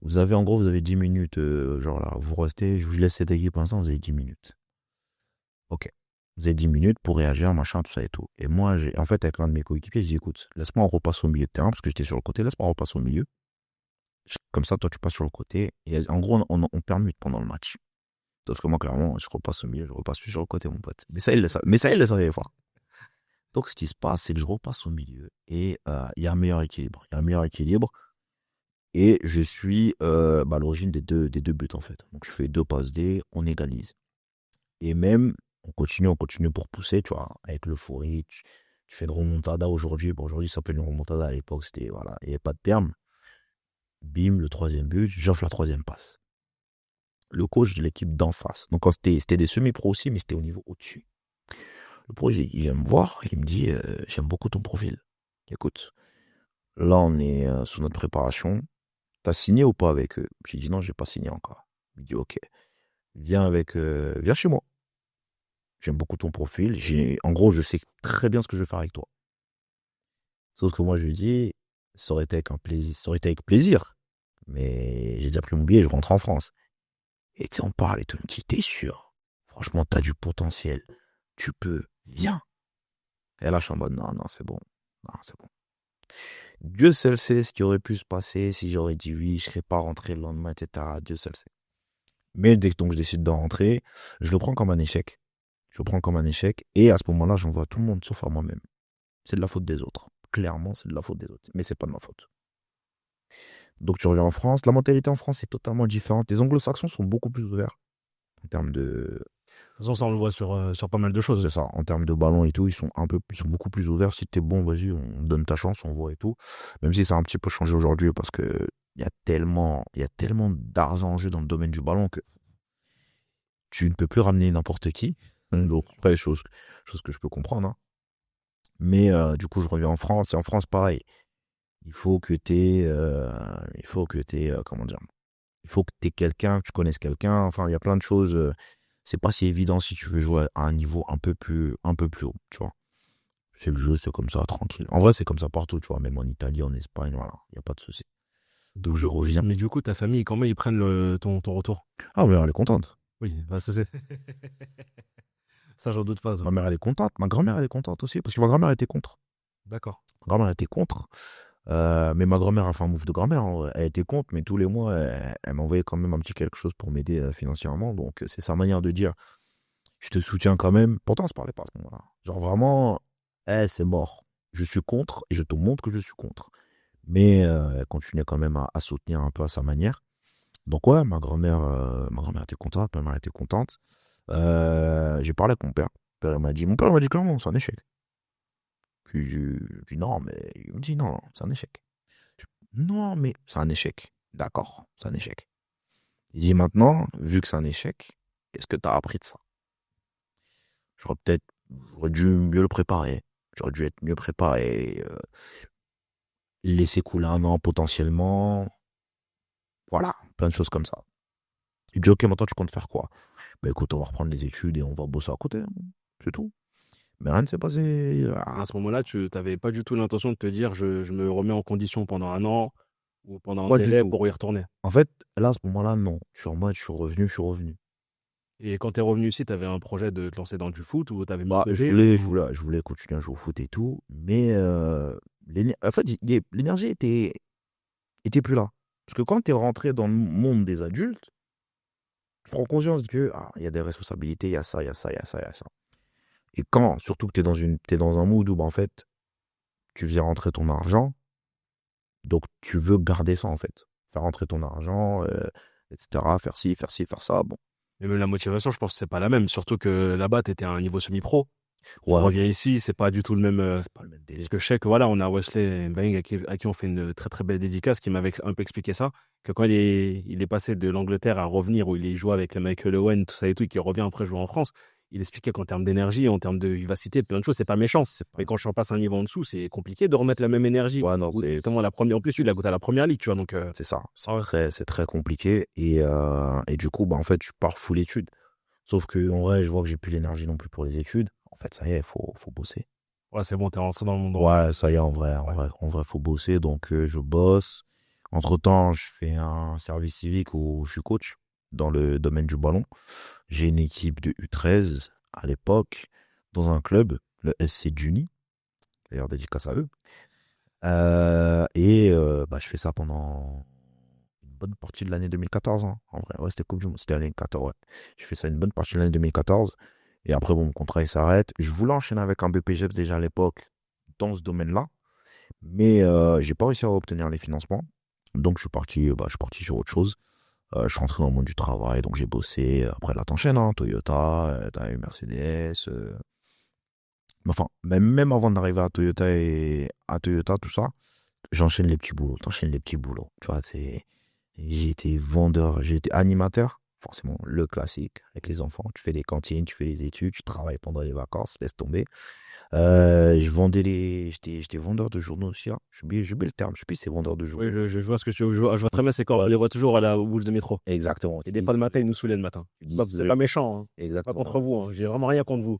Speaker 2: vous avez 10 minutes, genre là, vous restez, je vous laisse cette équipe pour l'instant, vous avez 10 minutes. Ok. Vous avez 10 minutes pour réagir, machin, tout ça et tout. Et moi, en fait, avec l'un de mes coéquipiers, je dis, écoute, laisse-moi on repasse au milieu de terrain, parce que j'étais sur le côté, laisse-moi on repasse au milieu. Comme ça, toi, tu passes sur le côté. Et en gros, on permute pendant le match. Parce que moi, clairement, je repasse au milieu, je repasse plus sur le côté, mon pote. Mais ça, il le savait pas. Donc, ce qui se passe, c'est que je repasse au milieu et il y a un meilleur équilibre. Il y a un meilleur équilibre et je suis à l'origine des deux buts, en fait. Donc, je fais 2 passes D, on égalise. Et même, on continue pour pousser, tu vois, avec l'euphorie. Tu fais une remontada aujourd'hui. Bon, aujourd'hui, ça s'appelle une remontada. À l'époque, c'était, voilà, il n'y avait pas de terme. Bim, le 3e but, j'offre la 3e passe. Le coach de l'équipe d'en face. Donc, quand c'était des semi-pros aussi, mais c'était au niveau au-dessus. Le pro, il vient me voir, il me dit j'aime beaucoup ton profil. Écoute, là, on est sous notre préparation. T'as signé ou pas avec eux? J'ai dit non, j'ai pas signé encore. Il me dit ok, viens chez moi. J'aime beaucoup ton profil. En gros, je sais très bien ce que je vais faire avec toi. Sauf que moi, je lui dis, ça aurait été avec un plaisir, ça aurait été avec plaisir. Mais j'ai déjà pris mon billet, je rentre en France. Et tu sais, on parle et tout. Il me dit, t'es sûr? Franchement, t'as du potentiel. Tu peux, viens. Et là, je suis en mode, non, non, c'est bon. Non, c'est bon. Dieu seul sait ce qui aurait pu se passer si j'aurais dit oui, je ne serais pas rentré le lendemain, etc. Dieu seul sait. Mais dès que donc, je décide de rentrer, je le prends comme un échec. Je le prends comme un échec. Et à ce moment-là, j'envoie tout le monde sauf à moi-même. C'est de la faute des autres. Clairement, c'est de la faute des autres. Mais c'est pas de ma faute. Donc tu reviens en France. La mentalité en France est totalement différente. Les anglo-saxons sont beaucoup plus ouverts en termes de...
Speaker 1: De toute façon, ça, on le voit sur pas mal de choses.
Speaker 2: C'est ça, en termes de ballon et tout, ils sont beaucoup plus ouverts. Si t'es bon, vas-y, on donne ta chance, on voit et tout. Même si ça a un petit peu changé aujourd'hui parce que il y a tellement d'argent en jeu dans le domaine du ballon que tu ne peux plus ramener n'importe qui. Donc après, chose que je peux comprendre, hein. Mais du coup, je reviens en France. Et en France, pareil. Il faut que comment dire, il faut que t'aies quelqu'un, que tu connaisses quelqu'un. Enfin, il y a plein de choses. C'est pas si évident si tu veux jouer à un niveau un peu plus haut, tu vois. C'est le jeu, c'est comme ça, tranquille. En vrai, c'est comme ça partout, tu vois. Même en Italie, en Espagne, voilà. Il n'y a pas de souci. Donc, je reviens.
Speaker 1: Mais du coup, ta famille, comment ils prennent ton retour?
Speaker 2: Ah, mais elle est contente.
Speaker 1: Oui, bah, ça c'est. Ça, j'en doute pas. Ça.
Speaker 2: Ma mère, elle est contente. Ma grand-mère, elle est contente aussi. Parce que ma grand-mère était contre.
Speaker 1: D'accord.
Speaker 2: Ma grand-mère était contre. Mais ma grand-mère a fait un move de grand-mère, en vrai. Elle était contre, mais tous les mois, elle m'envoyait quand même un petit quelque chose pour m'aider financièrement. Donc, c'est sa manière de dire je te soutiens quand même. Pourtant, on se parlait pas à ce moment-là. Genre vraiment, c'est mort. Je suis contre et je te montre que je suis contre. Mais elle continuait quand même à soutenir un peu à sa manière. Donc ouais, ma grand-mère était contente, ma mère était contente. J'ai parlé avec mon père. Mon père m'a dit clairement, c'est un échec. Puis je dis non, mais il me dit non, c'est un échec. Non, mais c'est un échec. D'accord, c'est un échec. Il dit maintenant, vu que c'est un échec, qu'est-ce que tu as appris de ça? J'aurais dû mieux le préparer. J'aurais dû être mieux préparé. Laisser couler un an potentiellement. Voilà, plein de choses comme ça. Il dit ok, maintenant tu comptes faire quoi? Bah écoute, on va reprendre les études et on va bosser à côté, hein. C'est tout. Mais rien ne s'est passé.
Speaker 1: À ce moment-là, tu n'avais pas du tout l'intention de te dire je me remets en condition pendant un an ou pendant un
Speaker 2: Pas du
Speaker 1: délai
Speaker 2: tout.
Speaker 1: pour y retourner.
Speaker 2: En fait, là, à ce moment-là, non. Je suis en mode, je suis revenu.
Speaker 1: Et quand tu es revenu ici, tu avais un projet de te lancer dans du foot ou tu avais mis de
Speaker 2: Bah, je
Speaker 1: côté
Speaker 2: voulais, je
Speaker 1: ou...
Speaker 2: voulais, je voulais continuer à jouer au foot et tout, mais en fait, l'énergie était plus là. Parce que quand tu es rentré dans le monde des adultes, tu prends conscience que il y a des responsabilités, il y a ça, il y a ça, il y a ça, il y a ça. Et quand, surtout que t'es dans un mood où, bah, en fait, tu faisais rentrer ton argent, donc tu veux garder ça, en fait. Faire rentrer ton argent, etc., faire ci, faire ci, faire ça, bon.
Speaker 1: Mais même la motivation, je pense que c'est pas la même. Surtout que là-bas, tu étais à un niveau semi-pro. On
Speaker 2: Ouais,
Speaker 1: revient ici, c'est pas du tout le même.
Speaker 2: c'est pas le même
Speaker 1: Parce
Speaker 2: délire.
Speaker 1: que je sais que voilà, on a Wesley Bang à qui on fait une très très belle dédicace qui m'avait un peu expliqué ça. Que quand il est passé de l'Angleterre à revenir où il est joué avec le Michael Owen, tout ça et tout, et qu'il revient après jouer en France, il expliquait qu'en termes d'énergie, en termes de vivacité, plein de choses, c'est pas méchant.
Speaker 2: C'est pas...
Speaker 1: Mais quand je passe un niveau en dessous, c'est compliqué de remettre la même énergie.
Speaker 2: Ouais, non,
Speaker 1: Ou notamment la première. En plus, lui, il a goûté à la première ligue, tu vois. Donc,
Speaker 2: c'est ça.
Speaker 1: ouais.
Speaker 2: C'est très compliqué. Et du coup, bah, en fait, je pars full études. Sauf que, en vrai, je vois que j'ai plus l'énergie non plus pour les études. En fait, ça y est, faut bosser.
Speaker 1: Ouais, c'est bon, t'es rentré dans le monde.
Speaker 2: Ouais, ça y est, en vrai,
Speaker 1: Ouais.
Speaker 2: faut bosser. Donc, je bosse. Entre-temps, je fais un service civique où je suis coach dans le domaine du ballon. J'ai une équipe de U13 à l'époque dans un club, le SC Juni. D'ailleurs, dédicace à eux. Bah, je fais ça pendant une bonne partie de l'année 2014, hein, en vrai. Ouais, c'était Coupe du Monde. C'était l'année 14, ouais. Je fais ça une bonne partie de l'année 2014. Et après, bon, mon contrat, il s'arrête. Je voulais enchaîner avec un BPGEPS déjà à l'époque dans ce domaine-là, mais j'ai pas réussi à obtenir les financements. Donc, je suis parti sur autre chose. Je suis rentré dans le monde du travail, donc j'ai bossé. Après, là, t'enchaînes, hein, Toyota, t'as eu Mercedes. Mais enfin, même avant d'arriver à Toyota, tout ça, j'enchaîne les petits boulots. T'enchaînes les petits boulots. Tu vois, j'ai été vendeur, j'ai été animateur. Forcément, le classique avec les enfants. Tu fais les cantines, tu fais les études, tu travailles pendant les vacances, laisse tomber. J'étais vendeur de journaux aussi, hein. J'ai oublié le terme, je sais plus si c'est vendeur de
Speaker 1: Oui,
Speaker 2: journaux.
Speaker 1: je vois ce que tu veux. Je vois très bien, c'est quand on les voit toujours à la boule de métro.
Speaker 2: Exactement.
Speaker 1: Et des fois le matin, ils nous saoulaient le matin. C'est pas méchant, hein. Pas
Speaker 2: Exactement.
Speaker 1: contre vous, hein. J'ai vraiment rien contre vous.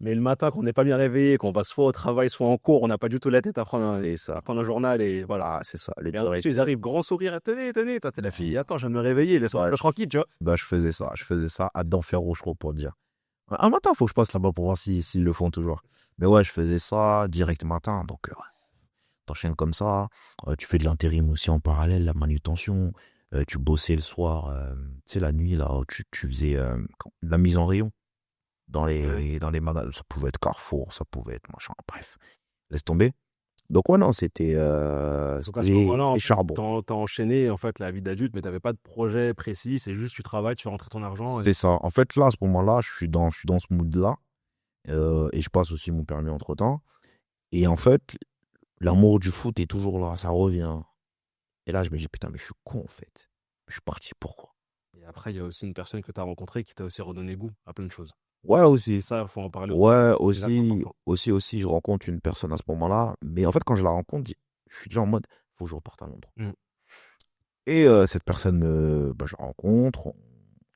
Speaker 1: Mais le matin, quand on n'est pas bien réveillé, qu'on va soit au travail, soit en cours, on n'a pas du tout la tête
Speaker 2: C'est ça.
Speaker 1: à prendre un journal et voilà.
Speaker 2: Ah, c'est ça. Les
Speaker 1: Et ensuite, ils arrivent, grand sourire, tenez, tenez, toi, t'es la fille, attends, je viens de me réveiller, laisse-moi
Speaker 2: Ouais,
Speaker 1: tranquille, tu vois.
Speaker 2: bah, je faisais ça à d'enfer je crois, pour dire. Un matin, faut que je passe là-bas pour voir s'ils le font toujours. Mais ouais, je faisais ça direct matin. Donc, ouais, t'enchaînes comme ça. Tu fais de l'intérim aussi en parallèle, la manutention. Tu bossais le soir, tu sais, la nuit, là, tu faisais de la mise en rayon
Speaker 1: Ouais.
Speaker 2: dans les magasins. Ça pouvait être Carrefour, ça pouvait être machin. Bref, laisse tomber. Donc, ouais, non,
Speaker 1: Donc à ce moment-là, en
Speaker 2: c'était
Speaker 1: fait,
Speaker 2: charbon.
Speaker 1: t'as enchaîné en fait la vie d'adulte, mais t'avais pas de projet précis, c'est juste tu travailles, tu fais rentrer ton argent.
Speaker 2: C'est ça. En fait, là, à ce moment-là, je suis dans ce mood-là. Et je passe aussi mon permis entre-temps. Et en fait, l'amour du foot est toujours là, ça revient. Et là, je me dis, putain, mais je suis con, en fait. Je suis parti, pourquoi?
Speaker 1: Et après, il y a aussi une personne que tu as rencontrée qui t'a aussi redonné goût à plein de choses.
Speaker 2: Ouais,
Speaker 1: Et
Speaker 2: aussi.
Speaker 1: ça, il faut en parler aussi.
Speaker 2: Ouais,
Speaker 1: C'est très important.
Speaker 2: aussi, je rencontre une personne à ce moment-là. Mais en fait, quand je la rencontre, je suis déjà en mode, faut que je reparte à Londres.
Speaker 1: Mm.
Speaker 2: Et cette personne, je la rencontre,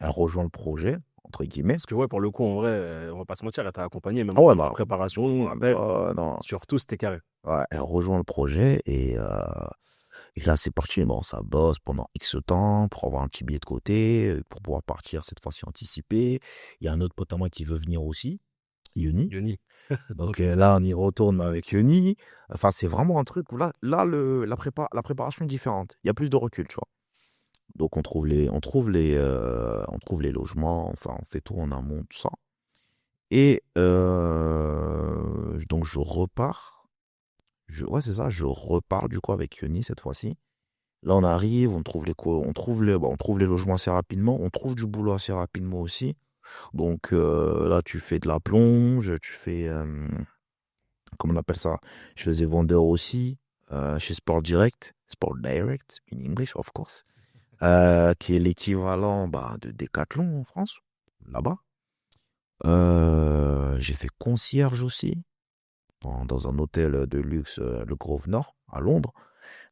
Speaker 2: elle rejoint le projet, entre guillemets.
Speaker 1: Parce que ouais, pour le coup, en vrai, on va pas se mentir, elle t'a accompagné, même
Speaker 2: Ah ouais,
Speaker 1: dans la
Speaker 2: bah,
Speaker 1: préparation, je me rappelle.
Speaker 2: non,
Speaker 1: Surtout, c'était carré.
Speaker 2: ouais, elle rejoint le projet et là, c'est parti. Bon, ça bosse pendant X temps pour avoir un petit billet de côté, pour pouvoir partir cette fois-ci anticipé. Il y a un autre pote à moi qui veut venir aussi, Yoni.
Speaker 1: Yoni.
Speaker 2: Donc
Speaker 1: Ok.
Speaker 2: là, on y retourne avec Yoni. Enfin, c'est vraiment un truc où la préparation est différente. Il y a plus de recul, tu vois. Donc on trouve les logements. Enfin, on fait tout en amont, tout ça. Et donc je repars. Ouais, c'est ça. Je repars du coup avec Yoni cette fois-ci. Là, on arrive, on trouve les logements assez rapidement, on trouve du boulot assez rapidement aussi. Donc là, tu fais de la plonge, comment on appelle ça? Je faisais vendeur aussi chez Sport Direct in English, of course, qui est l'équivalent de Decathlon en France, là-bas. J'ai fait concierge aussi dans un hôtel de luxe, le Grove Nord, à Londres.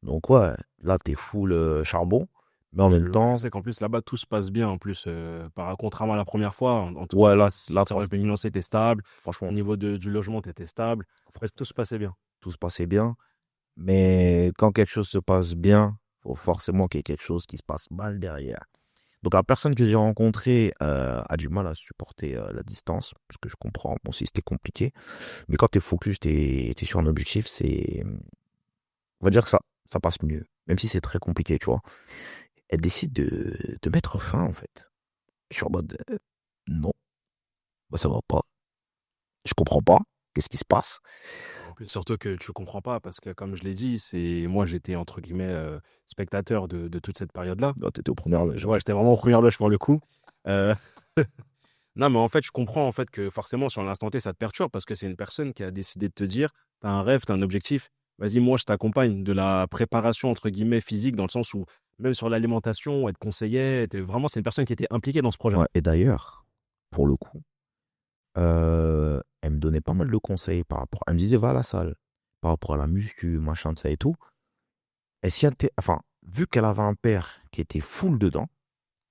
Speaker 2: Donc ouais, là, t'es full charbon. Mais en même
Speaker 1: Je
Speaker 2: temps,
Speaker 1: sais qu'en plus, là-bas, tout se passe bien. En plus, contrairement à la première fois, en tout cas,
Speaker 2: ouais,
Speaker 1: sur le pays lancé, t'es stable. Au
Speaker 2: franchement,
Speaker 1: niveau du logement, t'étais stable. Après, tout se passait bien.
Speaker 2: tout se passait bien. Mais quand quelque chose se passe bien, faut forcément qu'il y ait quelque chose qui se passe mal derrière. Donc la personne que j'ai rencontrée a du mal à supporter la distance, parce que je comprends, bon, si c'était compliqué. Mais quand t'es focus, t'es sur un objectif, on va dire que ça passe mieux. Même si c'est très compliqué, tu vois. Elle décide de mettre fin, en fait. Je suis en mode, non, bah, ça va pas. Je comprends pas. Qu'est-ce qui se passe?
Speaker 1: En plus, surtout que tu comprends pas, parce que comme je l'ai dit, moi j'étais entre guillemets spectateur de toute cette période-là.
Speaker 2: Bah, t'étais aux premières loges.
Speaker 1: Ouais, j'étais vraiment en première loge pour le coup. Euh, non, mais en fait, je comprends en fait que forcément sur l'instant T, ça te perturbe parce que c'est une personne qui a décidé de te dire, t'as un rêve, t'as un objectif. Vas-y, moi je t'accompagne de la préparation entre guillemets physique dans le sens où même sur l'alimentation, elle te conseillait. Vraiment, c'est une personne qui était impliquée dans ce projet.
Speaker 2: Ouais, et d'ailleurs, pour le coup, elle me donnait pas mal de conseils par rapport. Elle me disait, va à la salle, par rapport à la muscu, machin de ça et tout. Et si enfin, vu qu'elle avait un père qui était full dedans,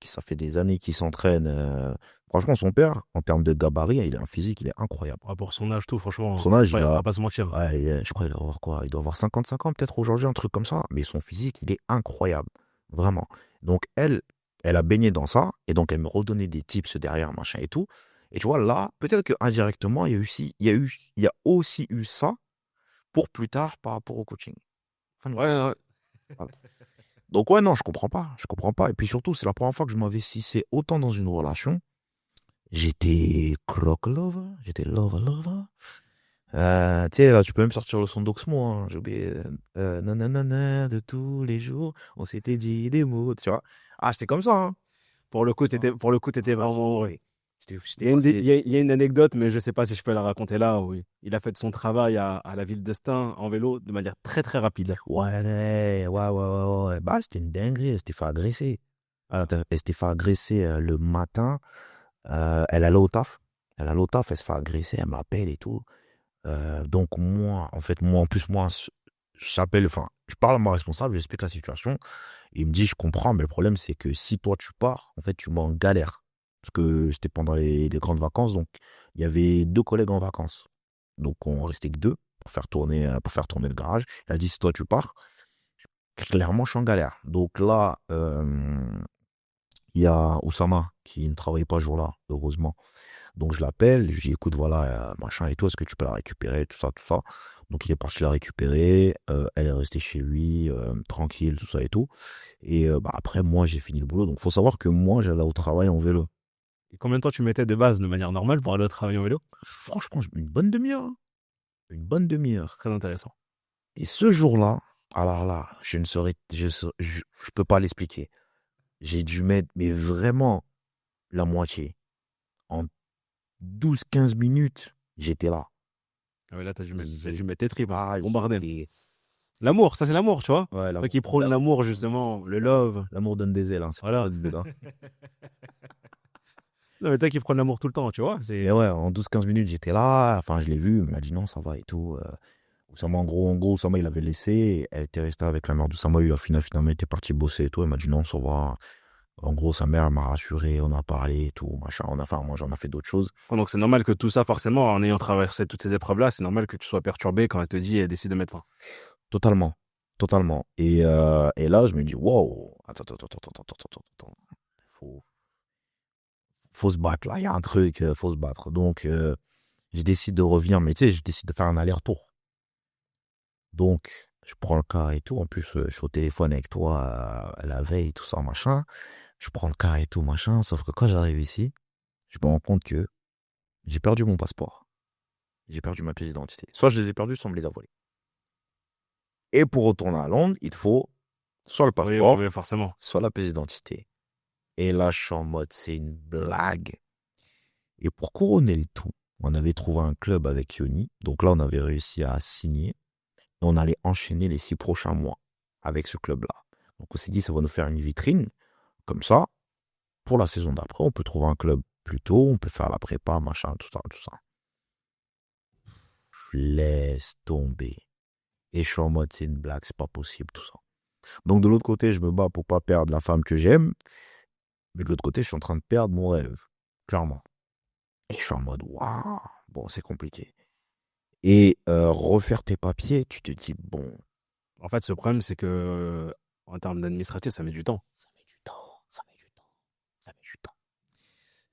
Speaker 2: qui ça fait des années qu'il s'entraîne, franchement, son père, en termes de gabarit, il a un physique, il est incroyable.
Speaker 1: Ouais, pour son âge, tout,
Speaker 2: Pour
Speaker 1: franchement,
Speaker 2: son âge,
Speaker 1: ouais, on va pas se mentir.
Speaker 2: ouais, je crois qu'il doit avoir quoi? Il doit avoir 55 ans peut-être aujourd'hui, un truc comme ça. Mais son physique, il est incroyable. Vraiment. Donc, elle a baigné dans ça. Et donc, elle me redonnait des tips derrière, machin et tout. Et tu vois, là, peut-être que indirectement, il y a aussi eu ça pour plus tard par rapport au coaching. Enfin,
Speaker 1: Ouais, ouais.
Speaker 2: voilà. Donc, ouais, non, je comprends pas. Je comprends pas. Et puis surtout, c'est la première fois que je m'investissais autant dans une relation. J'étais croque lover, j'étais lover lover. Tu sais, là, tu peux même sortir le son d'Oxmo, hein. J'ai oublié. Nanana, de tous les jours, on s'était dit des mots, tu vois. Ah, j'étais comme ça, hein.
Speaker 1: Pour le coup, t'étais
Speaker 2: Ah,
Speaker 1: vraiment.
Speaker 2: j'étais
Speaker 1: Il y a une,
Speaker 2: passé.
Speaker 1: il y a une anecdote, mais je ne sais pas si je peux la raconter là. Où il a fait son travail à la ville d'Estaing en vélo de manière très très rapide.
Speaker 2: Ouais. Bah, c'était une dinguerie, elle s'était fait agresser. Elle s'était fait agresser le matin. Elle allait au taf. Elle allait au taf, elle se fait agresser, elle m'appelle et tout. Donc moi, en fait, moi, en plus, moi, j'appelle, enfin, je parle à mon responsable, j'explique la situation. Il me dit, je comprends, mais le problème, c'est que si toi, tu pars, en fait, tu m'en galère. Parce que c'était pendant les grandes vacances, donc il y avait 2 collègues en vacances. Donc on restait que 2 pour faire tourner le garage. Il a dit, si toi, tu pars, clairement, je suis en galère. Donc là, il y a Oussama qui ne travaillait pas ce jour-là, heureusement. Donc je l'appelle, je lui dis écoute voilà, machin et tout, est-ce que tu peux la récupérer, tout ça, tout ça. Donc il est parti la récupérer, elle est restée chez lui, tranquille, tout ça et tout. Et bah, après moi j'ai fini le boulot, donc faut savoir que moi j'allais au travail en vélo.
Speaker 1: Et combien de temps tu mettais de base de manière normale pour aller au travail en vélo?
Speaker 2: Franchement, une bonne demi-heure, hein. Une bonne demi-heure.
Speaker 1: Très intéressant.
Speaker 2: Et ce jour-là, alors là, je peux pas l'expliquer. J'ai dû mettre, mais vraiment, la moitié. En 12 15 minutes, j'étais là.
Speaker 1: Ah ouais, là, t'as
Speaker 2: J'ai-
Speaker 1: dû mettre tes tripes, hein.
Speaker 2: Ah,
Speaker 1: Bon bordel.
Speaker 2: j'étais.
Speaker 1: L'amour, ça c'est l'amour, tu vois.
Speaker 2: Ouais,
Speaker 1: Toi qui prônes l'amour, justement, le love.
Speaker 2: l'amour donne des ailes, hein, c'est pour
Speaker 1: Voilà.
Speaker 2: ça, Dude, hein.
Speaker 1: Non, mais toi qui prônes l'amour tout le temps, tu vois.
Speaker 2: Mais ouais, en 12 15 minutes, j'étais là. Enfin, je l'ai vu. Il m'a dit non, ça va et tout. Oussama, en gros, Oussama, il avait laissé. Elle était restée avec la mère d'Oussama. Lui, finalement, il était parti bosser et tout. Il m'a dit non, ça va. En gros, sa mère m'a rassuré. On a parlé et tout. Machin. Enfin, moi, j'en ai fait d'autres choses.
Speaker 1: Donc c'est normal que tout ça, forcément, en ayant traversé toutes ces épreuves-là, c'est normal que tu sois perturbé quand elle te dit et décide de mettre fin.
Speaker 2: Totalement. Totalement. Et là, je me dis, wow. Attends. Faut, faut se battre, là. Il y a un truc, faut se battre. Donc, je décide de revenir. Mais tu sais, je décide de faire un aller-retour. Donc, je prends le car et tout. En plus, je suis au téléphone avec toi la veille, tout ça, machin. Je prends le car et tout, machin. Sauf que quand j'arrive ici, je me rends compte que j'ai perdu mon passeport. J'ai perdu ma pièce d'identité. Soit je les ai perdus, soit on me les a volés. Et pour retourner à Londres, il te faut soit le
Speaker 1: Oui,
Speaker 2: passeport,
Speaker 1: oui, forcément.
Speaker 2: soit la pièce d'identité. Et là, je suis en mode, c'est une blague. Et pour couronner le tout, on avait trouvé un club avec Yoni. Donc là, on avait réussi à signer. Et on allait enchaîner les 6 prochains mois avec ce club-là. Donc on s'est dit, ça va nous faire une vitrine. Comme ça, pour la saison d'après, on peut trouver un club plus tôt, on peut faire la prépa, machin, tout ça, tout ça. Je laisse tomber. Et je suis en mode, c'est une blague, c'est pas possible, tout ça. Donc de l'autre côté, je me bats pour pas perdre la femme que j'aime. Mais de l'autre côté, je suis en train de perdre mon rêve, clairement. Et je suis en mode, waouh, bon, c'est compliqué. Et refaire tes papiers, tu te dis, bon,
Speaker 1: En fait, ce problème, c'est que, en termes d'administratif, ça met du temps.
Speaker 2: ça met du temps, ça met du temps, ça met du temps.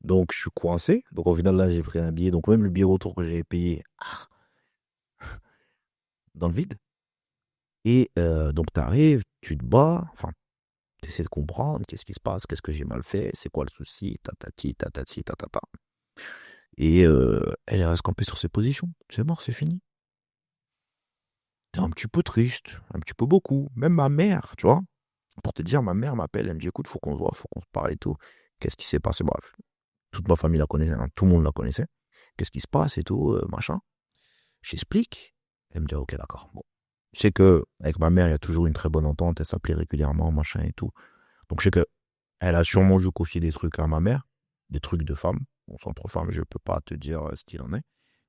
Speaker 2: Donc je suis coincé. Donc au final, là, j'ai pris un billet. Donc même le billet retour que j'avais payé, dans le vide. Et donc tu arrives, tu te bats, enfin, tu essaies de comprendre qu'est-ce qui se passe, qu'est-ce que j'ai mal fait, c'est quoi le souci, tatati, tatati, tatata. Et elle reste campée sur ses positions. C'est mort, c'est fini. T'es un petit peu triste, un petit peu beaucoup. Même ma mère, tu vois. Pour te dire, ma mère m'appelle, elle me dit écoute, faut qu'on se voit, faut qu'on se parle et tout. Qu'est-ce qui s'est passé? Bref, toute ma famille la connaissait, hein, tout le monde la connaissait. Qu'est-ce qui se passe et tout, machin. J'explique. Elle me dit ok, d'accord. Bon. Je sais que avec ma mère, il y a toujours une très bonne entente, elle s'appelait régulièrement, machin et tout. Donc je sais que elle a sûrement dû confier des trucs à ma mère, des trucs de femme. Bon, c'est entre femmes, je peux pas te dire ce qu'il en est.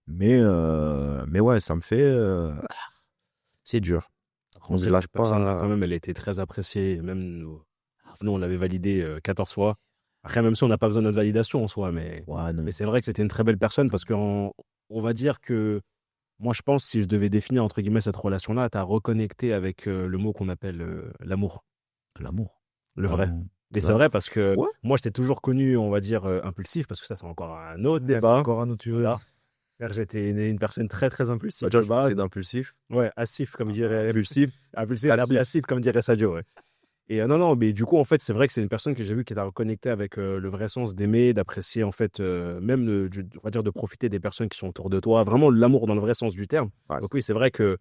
Speaker 2: Mais ouais, ça me fait. C'est dur. On se
Speaker 1: Après,
Speaker 2: lâche
Speaker 1: cette personne-là, quand
Speaker 2: pas.
Speaker 1: même, elle était très appréciée. Même nous, on l'avait validée 14 fois. Après, même si on n'a pas besoin de notre validation en soi, mais,
Speaker 2: Ouais, non.
Speaker 1: mais c'est vrai que c'était une très belle personne parce qu'on on va dire que moi, je pense, si je devais définir, entre guillemets, cette relation-là, tu as reconnecté avec le mot qu'on appelle l'amour,
Speaker 2: L'amour.
Speaker 1: le vrai.
Speaker 2: L'amour.
Speaker 1: Et c'est
Speaker 2: Ouais.
Speaker 1: vrai parce que
Speaker 2: Ouais.
Speaker 1: moi, j'étais toujours connu, on va dire, impulsif, parce que ça, c'est encore un autre
Speaker 2: C'est
Speaker 1: débat.
Speaker 2: encore un autre sujet.
Speaker 1: Voilà. Car j'étais une personne très, très impulsive
Speaker 2: Bah, tu vois,
Speaker 1: de
Speaker 2: je suis passé
Speaker 1: base.
Speaker 2: d'impulsif.
Speaker 1: Ouais, actif, comme dirait.
Speaker 2: Impulsif.
Speaker 1: Impulsif,
Speaker 2: Passif.
Speaker 1: actif, comme dirait Sadio, ouais. Et non, non, mais du coup, en fait, c'est vrai que c'est une personne que j'ai vu qui était reconnectée avec le vrai sens d'aimer, d'apprécier, en fait, même, on va dire, de profiter des personnes qui sont autour de toi. Vraiment, l'amour dans le vrai sens du terme.
Speaker 2: Ouais.
Speaker 1: Donc oui, c'est vrai que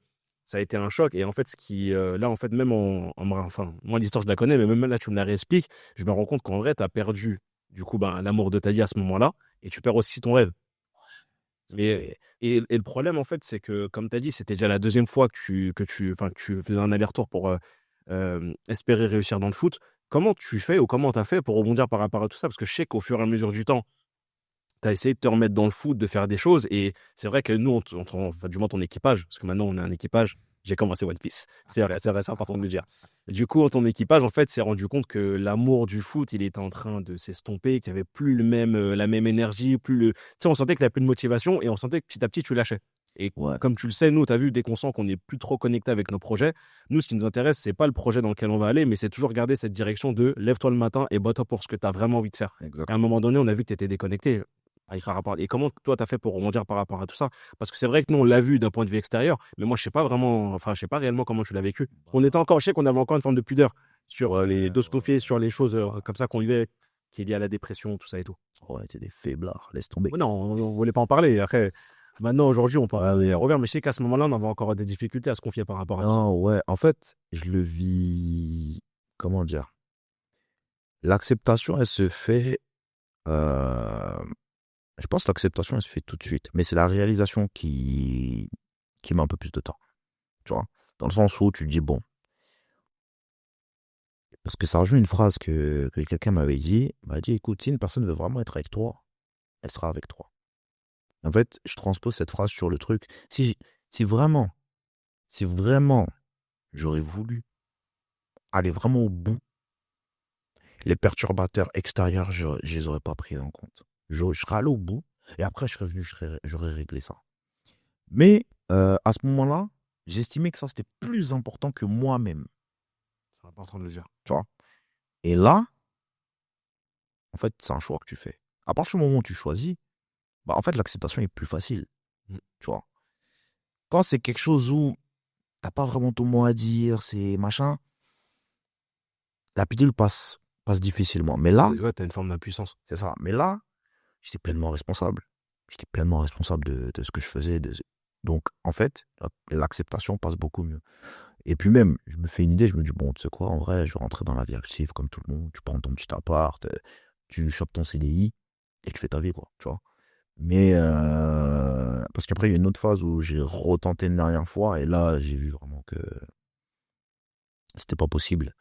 Speaker 1: ça a été un choc. Et en fait, là, en fait, même enfin, moi, l'histoire, je la connais, mais même là, tu me la réexpliques, je me rends compte qu'en vrai, tu as perdu, du coup, ben, l'amour de ta vie à ce moment-là, et tu perds aussi ton rêve. Et,
Speaker 2: Et
Speaker 1: et le problème, en fait, c'est que, comme tu as dit, c'était déjà la deuxième fois enfin, que tu faisais un aller-retour pour espérer réussir dans le foot. Comment tu fais ou comment tu as fait pour rebondir par rapport à tout ça? Parce que je sais qu'au fur et à mesure du temps, tu as essayé de te remettre dans le foot, de faire des choses. Et c'est vrai que nous, enfin, du moins ton équipage, parce que maintenant on est un équipage, j'ai commencé One Piece. C'est vrai, c'est important de le dire. Du coup, ton équipage, en fait, s'est rendu compte que l'amour du foot, il était en train de s'estomper, qu'il n'y avait plus la même énergie, Tu sais, on sentait que tu n'avais plus de motivation et on sentait que petit à petit, tu lâchais. Et
Speaker 2: ouais,
Speaker 1: comme tu le sais, nous, tu as vu, dès qu'on sent qu'on n'est plus trop connecté avec nos projets, nous, ce qui nous intéresse, c'est pas le projet dans lequel on va aller, mais c'est toujours garder cette direction de lève-toi le matin et bats-toi pour ce que tu as vraiment envie de faire. Et à un
Speaker 2: exactement.
Speaker 1: moment donné, on a vu que tu étais déconnecté. Par rapport. Et comment toi, tu as fait pour rebondir par rapport à tout ça? Parce que c'est vrai que nous, on l'a vu d'un point de vue extérieur, mais moi, je sais pas vraiment, enfin, je sais pas réellement comment tu l'as vécu. On était encore, je sais qu'on avait encore une forme de pudeur sur de se confier sur les choses comme ça qu'on vivait, qui est lié à la dépression, tout ça et tout.
Speaker 2: Ouais, t'es des faiblards, laisse tomber.
Speaker 1: Mais non, on voulait pas en parler. Après, maintenant, aujourd'hui, on parle revers, mais je sais qu'à ce moment-là, on avait encore des difficultés à se confier par rapport à tout ça.
Speaker 2: Non, ouais, en fait, je le vis, comment dire, l'acceptation, elle se fait, euh, je pense que l'acceptation, elle se fait tout de suite, mais c'est la réalisation qui met un peu plus de temps, tu vois, dans le sens où tu te dis, bon, parce que ça rejoint une phrase que quelqu'un m'a dit, écoute, si une personne veut vraiment être avec toi, elle sera avec toi. En fait, je transpose cette phrase sur le truc, si vraiment, si vraiment j'aurais voulu aller vraiment au bout, les perturbateurs extérieurs, je les aurais pas pris en compte. Je serais allé au bout et après, je serais venu, j'aurais réglé ça. Mais à ce moment-là, j'estimais que ça, c'était plus important que moi-même.
Speaker 1: C'est important de le dire.
Speaker 2: Tu vois. Et là, en fait, c'est un choix que tu fais. À partir du moment où tu choisis, bah, en fait, l'acceptation est plus facile.
Speaker 1: Mm.
Speaker 2: Tu vois. Quand c'est quelque chose où t'as pas vraiment ton mot à dire, c'est machin, la pilule passe difficilement. Mais là,
Speaker 1: Ouais, t'as une forme d'impuissance.
Speaker 2: c'est ça. Mais là, j'étais pleinement responsable. J'étais pleinement responsable de ce que je faisais. Donc, en fait, l'acceptation passe beaucoup mieux. Et puis même, je me fais une idée, je me dis, bon, tu sais quoi, en vrai, je vais rentrer dans la vie active comme tout le monde. Tu prends ton petit appart, tu chopes ton CDI et tu fais ta vie, quoi, tu vois. Mais, parce qu'après, il y a une autre phase où j'ai retenté une dernière fois et là, j'ai vu vraiment que c'était pas possible.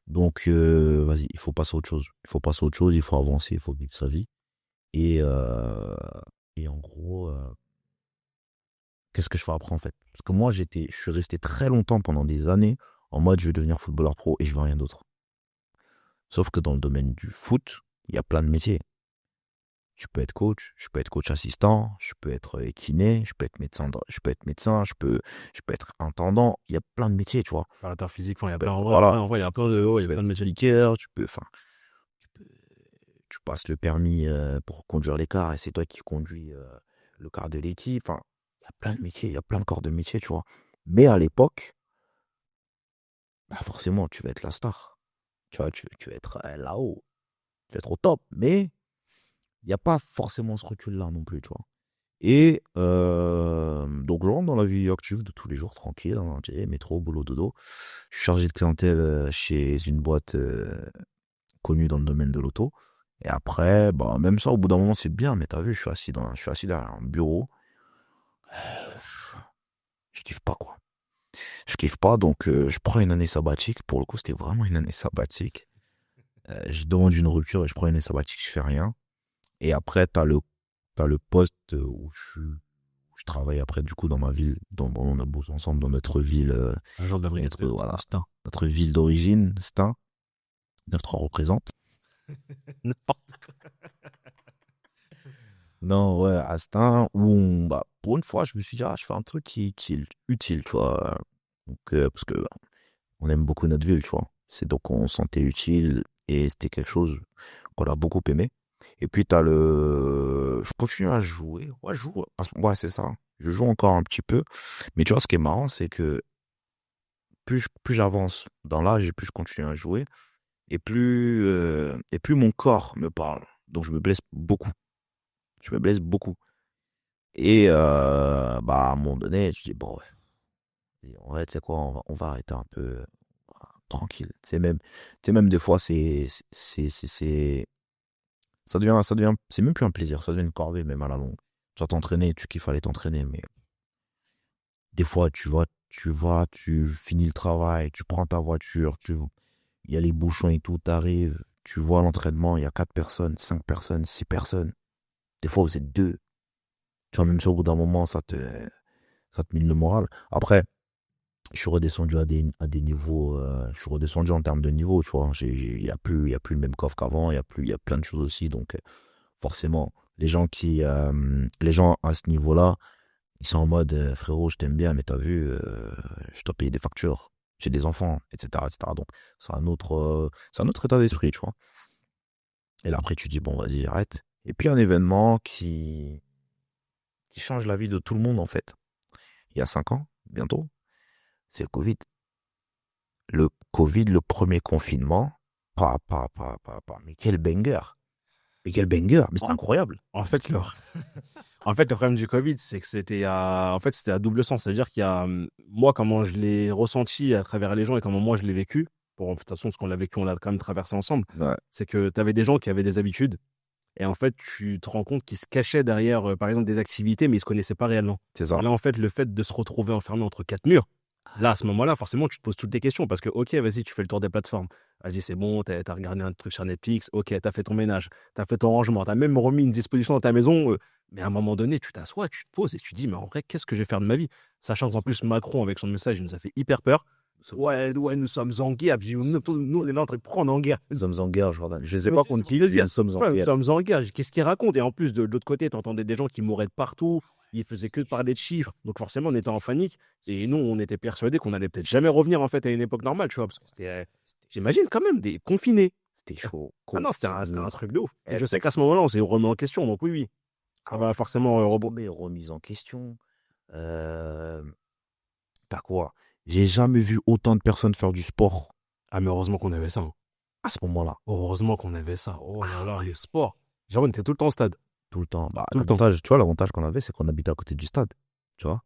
Speaker 2: Donc, vas-y, il faut passer à autre chose. Il faut passer à autre chose, il faut avancer, il faut vivre sa vie. Et, euh, et en gros, qu'est-ce que je fais après en fait? Parce que moi, je suis resté très longtemps pendant des années en mode je veux devenir footballeur pro et je veux rien d'autre. Sauf que dans le domaine du foot, il y a plein de métiers. Je peux être coach assistant, je peux être kiné, je peux être médecin, je peux être intendant. Il y a plein de métiers, tu vois.
Speaker 1: Préparateur physique, enfin, il y a plein,
Speaker 2: Voilà,
Speaker 1: en vrai, il y a plein de, il y
Speaker 2: tu
Speaker 1: a
Speaker 2: peux
Speaker 1: plein de
Speaker 2: être
Speaker 1: métiers.
Speaker 2: fliqueur, tu peux, tu passes le permis pour conduire les cars et c'est toi qui conduis le car de l'équipe. Enfin, il y a plein de métiers, il y a plein de corps de métiers, tu vois. Mais à l'époque, bah forcément, tu vas être la star. Tu vois, tu vas être là-haut, tu vas être au top. Mais il n'y a pas forcément ce recul-là non plus, tu vois. Et donc, je rentre dans la vie active de tous les jours, tranquille, hein, tu sais, métro, boulot, dodo. Je suis chargé de clientèle chez une boîte connue dans le domaine de l'auto. Et après, bah, même ça, au bout d'un moment, c'est bien, mais t'as vu, je suis assis derrière un bureau. Euh, Je kiffe pas, quoi. Je kiffe pas, donc je prends une année sabbatique. Pour le coup, c'était vraiment une année sabbatique. Je demande une rupture et je prends une année sabbatique, je fais rien. Et après, t'as le poste où je travaille après, du coup, dans ma ville. Bon, on a bossé ensemble dans notre ville,
Speaker 1: Un jour de
Speaker 2: notre,
Speaker 1: brigadisme.
Speaker 2: voilà, notre ville d'origine, Stein. 9-3 représente.
Speaker 1: N'importe
Speaker 2: Non, ouais, à Stein, où bah, pour une fois, je me suis dit, ah, je fais un truc qui est utile, tu vois. Donc, parce que on aime beaucoup notre ville, tu vois. C'est donc on se sentait utile et c'était quelque chose qu'on a beaucoup aimé. Et puis je continue à jouer. Ouais, je joue. Ouais, c'est ça. Je joue encore un petit peu. Mais tu vois, ce qui est marrant, c'est que plus j'avance dans l'âge et plus je continue à jouer, et plus mon corps me parle. Donc, je me blesse beaucoup. Je me blesse beaucoup. Et bah, à un moment donné, je dis, bon, ouais, en vrai, tu sais quoi, on va arrêter un peu tranquille. Tu sais, même des fois, c'est même plus un plaisir, ça devient une corvée, même à la longue. Tu vas t'entraîner, tu kiffes aller t'entraîner, mais des fois, tu finis le travail, tu prends ta voiture, il y a les bouchons et tout, t'arrives, tu vois l'entraînement, il y a 4 personnes, 5 personnes, 6 personnes. Des fois, vous êtes deux. Tu vois, même si au bout d'un moment, ça te mine le moral. Après, je suis redescendu à des niveaux, je suis redescendu en termes de niveau, tu vois. Il y a plus le même coffre qu'avant, il y a plein de choses aussi. Donc, forcément, les gens à ce niveau-là, ils sont en mode, frérot, je t'aime bien, mais t'as vu, je dois payer des factures, j'ai des enfants, etc., etc. Donc, c'est un autre état d'esprit, tu vois. Et là, après, tu dis, bon, vas-y, arrête. Et puis, un événement qui change la vie de tout le monde, en fait. Il y a 5 ans, bientôt, c'est le Covid. Le Covid, le premier confinement, mais quel banger! Mais quel banger! Mais c'était
Speaker 1: En,
Speaker 2: incroyable!
Speaker 1: en fait, le problème du Covid, c'est que c'était à double sens. C'est-à-dire qu'il y a, moi, comment je l'ai ressenti à travers les gens et comment moi je l'ai vécu, de toute façon, ce qu'on l'a vécu, on l'a quand même traversé ensemble,
Speaker 2: Ouais,
Speaker 1: c'est que tu avais des gens qui avaient des habitudes et en fait, tu te rends compte qu'ils se cachaient derrière, par exemple, des activités, mais ils se connaissaient pas réellement.
Speaker 2: c'est
Speaker 1: Et
Speaker 2: ça.
Speaker 1: là, en fait, le fait de se retrouver enfermé entre quatre murs, là, à ce moment-là, forcément, tu te poses toutes tes questions parce que, ok, vas-y, tu fais le tour des plateformes. Vas-y, c'est bon, t'as regardé un truc sur Netflix, ok, t'as fait ton ménage, t'as fait ton rangement, t'as même remis une disposition dans ta maison. Mais à un moment donné, tu t'assois, tu te poses et tu te dis, mais en vrai, qu'est-ce que je vais faire de ma vie? Sachant qu'en plus, Macron, avec son message, il nous a fait hyper peur. Ouais, ouais, nous sommes en guerre. Puis nous, on est là en train de prendre en guerre.
Speaker 2: Nous sommes en guerre, Jordan. Je ne sais
Speaker 1: Mais
Speaker 2: pas
Speaker 1: je sais
Speaker 2: contre
Speaker 1: pas
Speaker 2: qui,
Speaker 1: le
Speaker 2: mais
Speaker 1: dire.
Speaker 2: nous sommes en
Speaker 1: Ouais, nous
Speaker 2: guerre.
Speaker 1: sommes en guerre. Qu'est-ce qu'il raconte? Et en plus, de l'autre côté, tu entendais des gens qui mouraient de partout. Ils faisaient que de parler de chiffres. Donc forcément, on était en panique. Et nous, on était persuadés qu'on allait peut-être jamais revenir en fait à une époque normale, tu vois. Parce que j'imagine quand même, des confinés.
Speaker 2: C'était chaud.
Speaker 1: Ah non, c'était un
Speaker 2: Confiné.
Speaker 1: truc de ouf. Et je sais
Speaker 2: Être
Speaker 1: qu'à ce moment-là, on s'est remis en question. Donc oui, oui. Ça va forcément rebondir.
Speaker 2: mais remise en question. Euh, T'as quoi? J'ai jamais vu autant de personnes faire du sport
Speaker 1: Ah, mais heureusement qu'on avait ça, hein.
Speaker 2: à ce moment-là.
Speaker 1: Heureusement qu'on avait ça. Oh là là, le sport. Genre, on était tout le temps au stade.
Speaker 2: Tout le temps. Bah,
Speaker 1: Tout le temps.
Speaker 2: l'avantage qu'on avait, c'est qu'on habitait à côté du stade. Tu vois?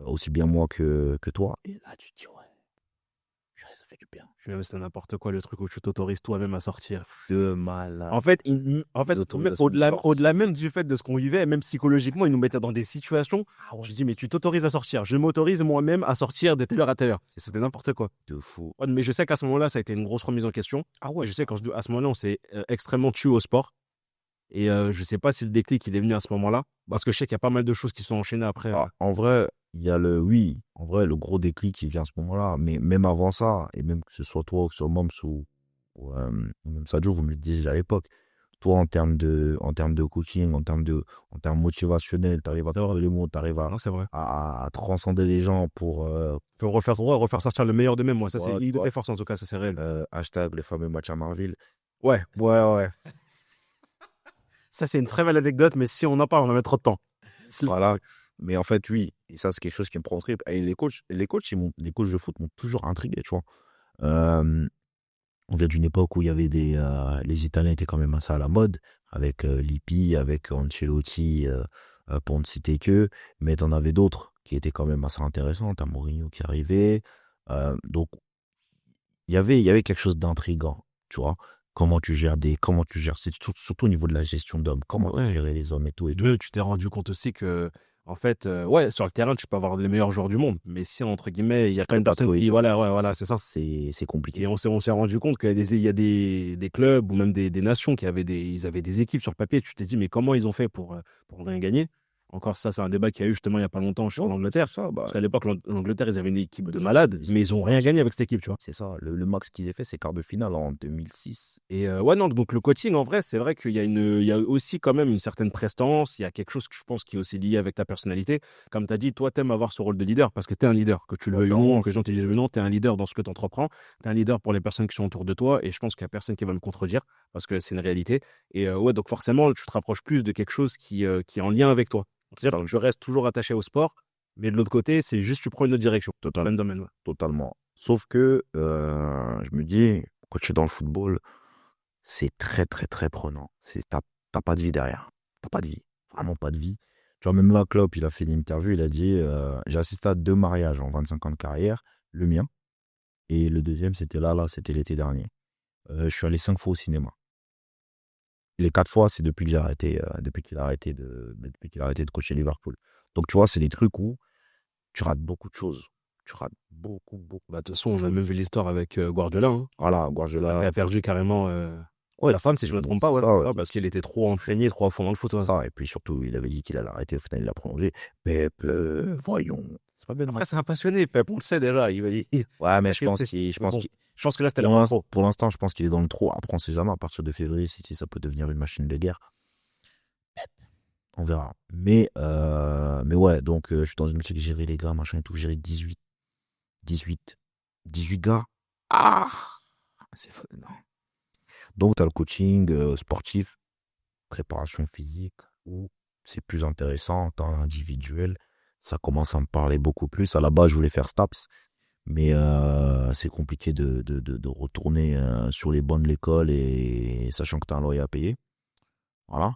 Speaker 2: Aussi bien moi que toi. Et là, tu te dis, ouais, purée, ça fait du bien.
Speaker 1: Puis même, c'était n'importe quoi le truc où tu t'autorises toi-même à sortir.
Speaker 2: De malade.
Speaker 1: En fait,
Speaker 2: Les
Speaker 1: même
Speaker 2: autorisations de
Speaker 1: au-delà,
Speaker 2: sortie.
Speaker 1: au-delà même du fait de ce qu'on vivait, même psychologiquement, ils nous mettaient dans des situations.
Speaker 2: Ah ouais,
Speaker 1: Je dis, mais tu t'autorises à sortir. Je m'autorise moi-même à sortir de telle heure à telle heure. C'était n'importe quoi.
Speaker 2: de fou.
Speaker 1: Ouais, mais je sais qu'à ce moment-là, ça a été une grosse remise en question.
Speaker 2: Ah
Speaker 1: Et
Speaker 2: ouais,
Speaker 1: je sais qu'à ce moment-là, on s'est extrêmement tué au sport. Et je sais pas si le déclic il est venu à ce moment-là. Parce que je sais qu'il y a pas mal de choses qui sont enchaînées après.
Speaker 2: En vrai, il y a oui, en vrai, le gros déclic qui vient à ce moment-là. Mais même avant ça, et même que ce soit toi ou que ce soit Moms ou même Sadio, vous me le disiez à l'époque. Toi, en termes de coaching, en termes motivationnels, tu arrives à
Speaker 1: C'est vrai.
Speaker 2: trouver les mots, tu arrives
Speaker 1: Non, c'est vrai.
Speaker 2: à transcender les gens pour
Speaker 1: Faut refaire sortir le meilleur de même, moi. Ça, c'est
Speaker 2: voilà, tu
Speaker 1: l'île de
Speaker 2: vois,
Speaker 1: tes forces, en tout cas, ça, c'est réel.
Speaker 2: hashtag les fameux matchs à Marville.
Speaker 1: Ouais, ouais, ouais. Ça, c'est une très belle anecdote, mais si on en parle, on va mettre trop de temps.
Speaker 2: Voilà. Mais en fait, oui, et ça, c'est quelque chose qui me prend au trip. Et les coachs de foot m'ont toujours intrigué, tu vois. Euh, On vient d'une époque où il y avait les Italiens étaient quand même assez à la mode, avec Lippi, avec Ancelotti, pour ne citer que, mais t'en avais d'autres qui étaient quand même assez intéressants. T'as Mourinho qui arrivait. Donc, il y avait quelque chose d'intriguant, tu vois. Comment tu gères, c'est surtout au niveau de la gestion d'hommes, comment
Speaker 1: Ouais.
Speaker 2: gérer les hommes et tout et tout.
Speaker 1: Tu t'es rendu compte aussi que, en fait, ouais, sur le terrain, tu peux avoir les meilleurs joueurs du monde, mais si, entre guillemets, il y a quand même
Speaker 2: Pas de
Speaker 1: personne qui.
Speaker 2: cohésion.
Speaker 1: Voilà, ouais, voilà, c'est ça.
Speaker 2: C'est compliqué.
Speaker 1: Et on s'est rendu compte qu'il y a des clubs ou même des nations ils avaient des équipes sur le papier. Tu t'es dit, mais comment ils ont fait pour rien gagner? Encore ça, c'est un débat qu'il y a eu justement il n'y a pas longtemps sur
Speaker 2: Non,
Speaker 1: l'Angleterre.
Speaker 2: c'est ça, bah,
Speaker 1: Parce qu'à l'époque, l'Angleterre, ils avaient une équipe de malades, mais ils n'ont rien gagné avec cette équipe, tu vois.
Speaker 2: c'est ça. Le max qu'ils aient fait, c'est quart de finale en 2006.
Speaker 1: Et ouais, non, donc le coaching, en vrai, c'est vrai qu'il y a aussi quand même une certaine prestance. Il y a quelque chose que je pense qui est aussi lié avec ta personnalité. Comme tu as dit, toi, tu aimes avoir ce rôle de leader parce que tu es un leader. Que tu le
Speaker 2: Ouais,
Speaker 1: veuilles ou non,
Speaker 2: clairement.
Speaker 1: que les gens te disent ou non, tu es un leader dans ce que tu entreprends. Tu es un leader pour les personnes qui sont autour de toi. Et je pense qu'il n'y a personne qui va me contredire parce que c'est une réalité. Et ouais, donc forcément, tu te rapproches plus de quelque chose qui est en lien avec toi. C'est-à-dire que je reste toujours attaché au sport, mais de l'autre côté, c'est juste tu prends une autre direction.
Speaker 2: Total-
Speaker 1: Même domaine, ouais.
Speaker 2: Totalement. Sauf que je me dis, coacher dans le football, c'est très, très, très prenant. T'as pas de vie derrière. T'as pas de vie. Vraiment pas de vie. Tu vois, même là, Klopp, il a fait une interview, il a dit j'ai assisté à 2 mariages en 25 ans de carrière, le mien, et le deuxième, c'était l'été dernier. Je suis allé 5 fois au cinéma. Les 4 fois, c'est depuis que j'ai arrêté, depuis qu'il a arrêté de coacher Liverpool. Donc, tu vois, c'est des trucs où tu rates beaucoup de choses. Tu rates beaucoup, beaucoup,
Speaker 1: Bah, de toute façon,
Speaker 2: beaucoup de
Speaker 1: on a
Speaker 2: choses.
Speaker 1: même vu l'histoire avec Guardiola. Hein.
Speaker 2: Voilà,
Speaker 1: Il
Speaker 2: Guardiola.
Speaker 1: a perdu carrément
Speaker 2: Ouais,
Speaker 1: sa femme, si je ne me trompe pas,
Speaker 2: c'est
Speaker 1: ouais.
Speaker 2: ça, ouais.
Speaker 1: Ouais, parce qu'il était trop entraîné, trop à fond dans le foot.
Speaker 2: C'est
Speaker 1: Ouais.
Speaker 2: ça. Et puis surtout, il avait dit qu'il allait arrêter. Au final, il a prolongé. Pep, voyons. C'est pas bien de
Speaker 1: Après, c'est un passionné, Pep, on le sait déjà. Il va dire.
Speaker 2: Ouais, mais
Speaker 1: Mais bon, je pense que là, c'était la trop.
Speaker 2: pour l'instant, je pense qu'il est dans le trou. Après, on sait jamais. À partir de février, si ça peut devenir une machine de guerre, on verra. Mais ouais, donc je suis dans une boutique, gérer les gars, machin et tout. Gérer 18, 18 gars. Ah, non. Donc, tu as le coaching sportif, préparation physique, où c'est plus intéressant, temps individuel. Ça commence à me parler beaucoup plus. À la base, je voulais faire STAPS. Mais c'est compliqué de retourner sur les bancs de l'école et sachant que tu as un loyer à payer. Voilà.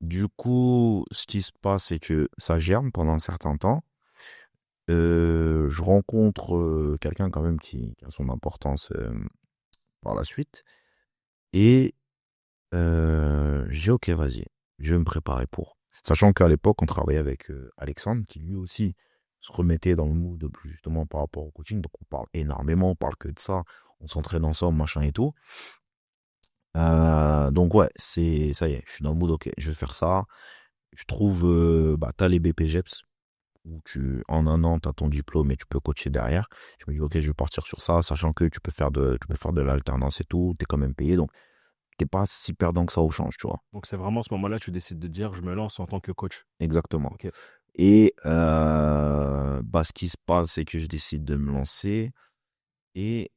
Speaker 2: Du coup, ce qui se passe, c'est que ça germe pendant un certain temps. Je rencontre quelqu'un quand même qui a son importance par la suite. Et j'ai ok, vas-y, je vais me préparer pour. Sachant qu'à l'époque, on travaillait avec Alexandre, qui lui aussi se remettait dans le mood justement par rapport au coaching. Donc on parle énormément, on parle que de ça, on s'entraîne ensemble, machin et tout. Donc ouais, ça y est, je suis dans le mood, ok, je vais faire ça. Je trouve, t'as les BPGEPS, où en un an, tu as ton diplôme et tu peux coacher derrière. Je me dis, ok, je vais partir sur ça, sachant que tu peux faire de l'alternance et tout, tu es quand même payé, donc t'es pas si perdant que ça au change, tu vois.
Speaker 1: Donc, c'est vraiment à ce moment-là, tu décides de dire, je me lance en tant que coach.
Speaker 2: Exactement.
Speaker 1: Ok.
Speaker 2: Et ce qui se passe, c'est que je décide de me lancer et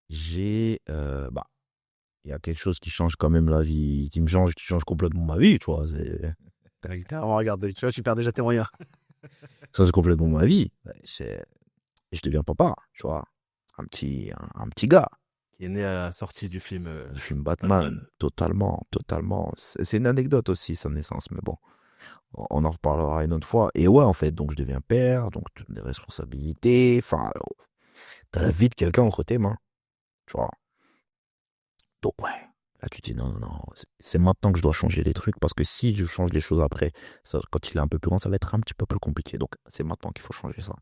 Speaker 2: il y a quelque chose qui change quand même la vie, qui change complètement ma vie, tu vois.
Speaker 1: Regarde, tu vois, tu perds déjà tes moyens.
Speaker 2: Ça, c'est complètement ma vie. Je deviens papa, tu vois. Un petit gars.
Speaker 1: Qui est né à la sortie du film.
Speaker 2: Le film Batman, totalement, totalement. C'est une anecdote aussi, sa naissance, mais bon. On en reparlera une autre fois. Et ouais, en fait, donc je deviens père, donc des responsabilités. Enfin, t'as la vie de quelqu'un entre tes mains. Tu vois. Donc ouais. Là, tu te dis non, non, non. C'est maintenant que je dois changer les trucs. Parce que si je change les choses après, ça, quand il est un peu plus grand, ça va être un petit peu plus compliqué. Donc c'est maintenant qu'il faut changer ça.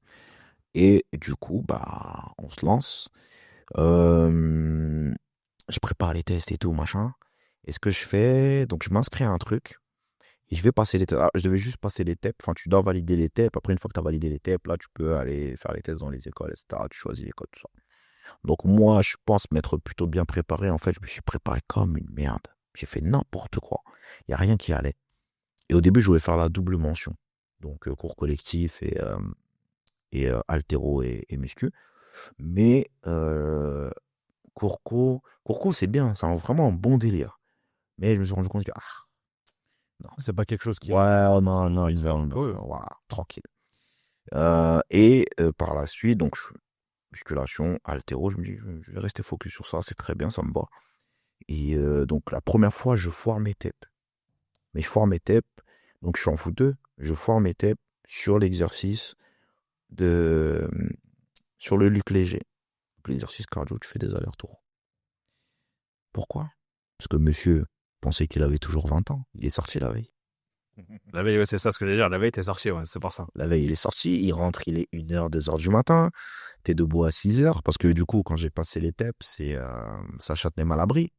Speaker 2: Et du coup, on se lance. Je prépare les tests et tout, machin. Et ce que je fais, donc je m'inscris à un truc. Et je vais passer les tests. Je devais juste passer les TEP. Enfin, tu dois valider les TEP. Après, une fois que tu as validé les TEP, là, tu peux aller faire les tests dans les écoles, etc. Tu choisis l'école, tout ça. Donc, moi, je pense m'être plutôt bien préparé. En fait, je me suis préparé comme une merde. J'ai fait n'importe quoi. Il n'y a rien qui allait. Et au début, je voulais faire la double mention. Donc, cours collectif et haltéro et muscu. Mais cours c'est bien. C'est vraiment un bon délire. Mais je me suis rendu compte que non.
Speaker 1: C'est pas quelque chose qui.
Speaker 2: Ouais, oh non, non, voilà, tranquille. Par la suite, donc, musculation, haltéro, je me dis, je vais rester focus sur ça, c'est très bien, ça me va. Et donc, la première fois, je foire mes TEP. Mais je foire mes TEP, donc je suis en fouteux, je foire mes TEP sur l'exercice sur le luc léger. Donc, l'exercice cardio, tu fais des allers-retours. Pourquoi? Parce que monsieur pensait qu'il avait toujours 20 ans. Il est sorti la veille.
Speaker 1: La veille, ouais, c'est ça ce que j'allais dire. La veille, t'es sorti, ouais, c'est pour ça.
Speaker 2: La veille, il est sorti, il rentre, il est 1h, 2h du matin. T'es debout à 6h, parce que du coup, quand j'ai passé les TEP, c'est ça Châtenay-Malabry.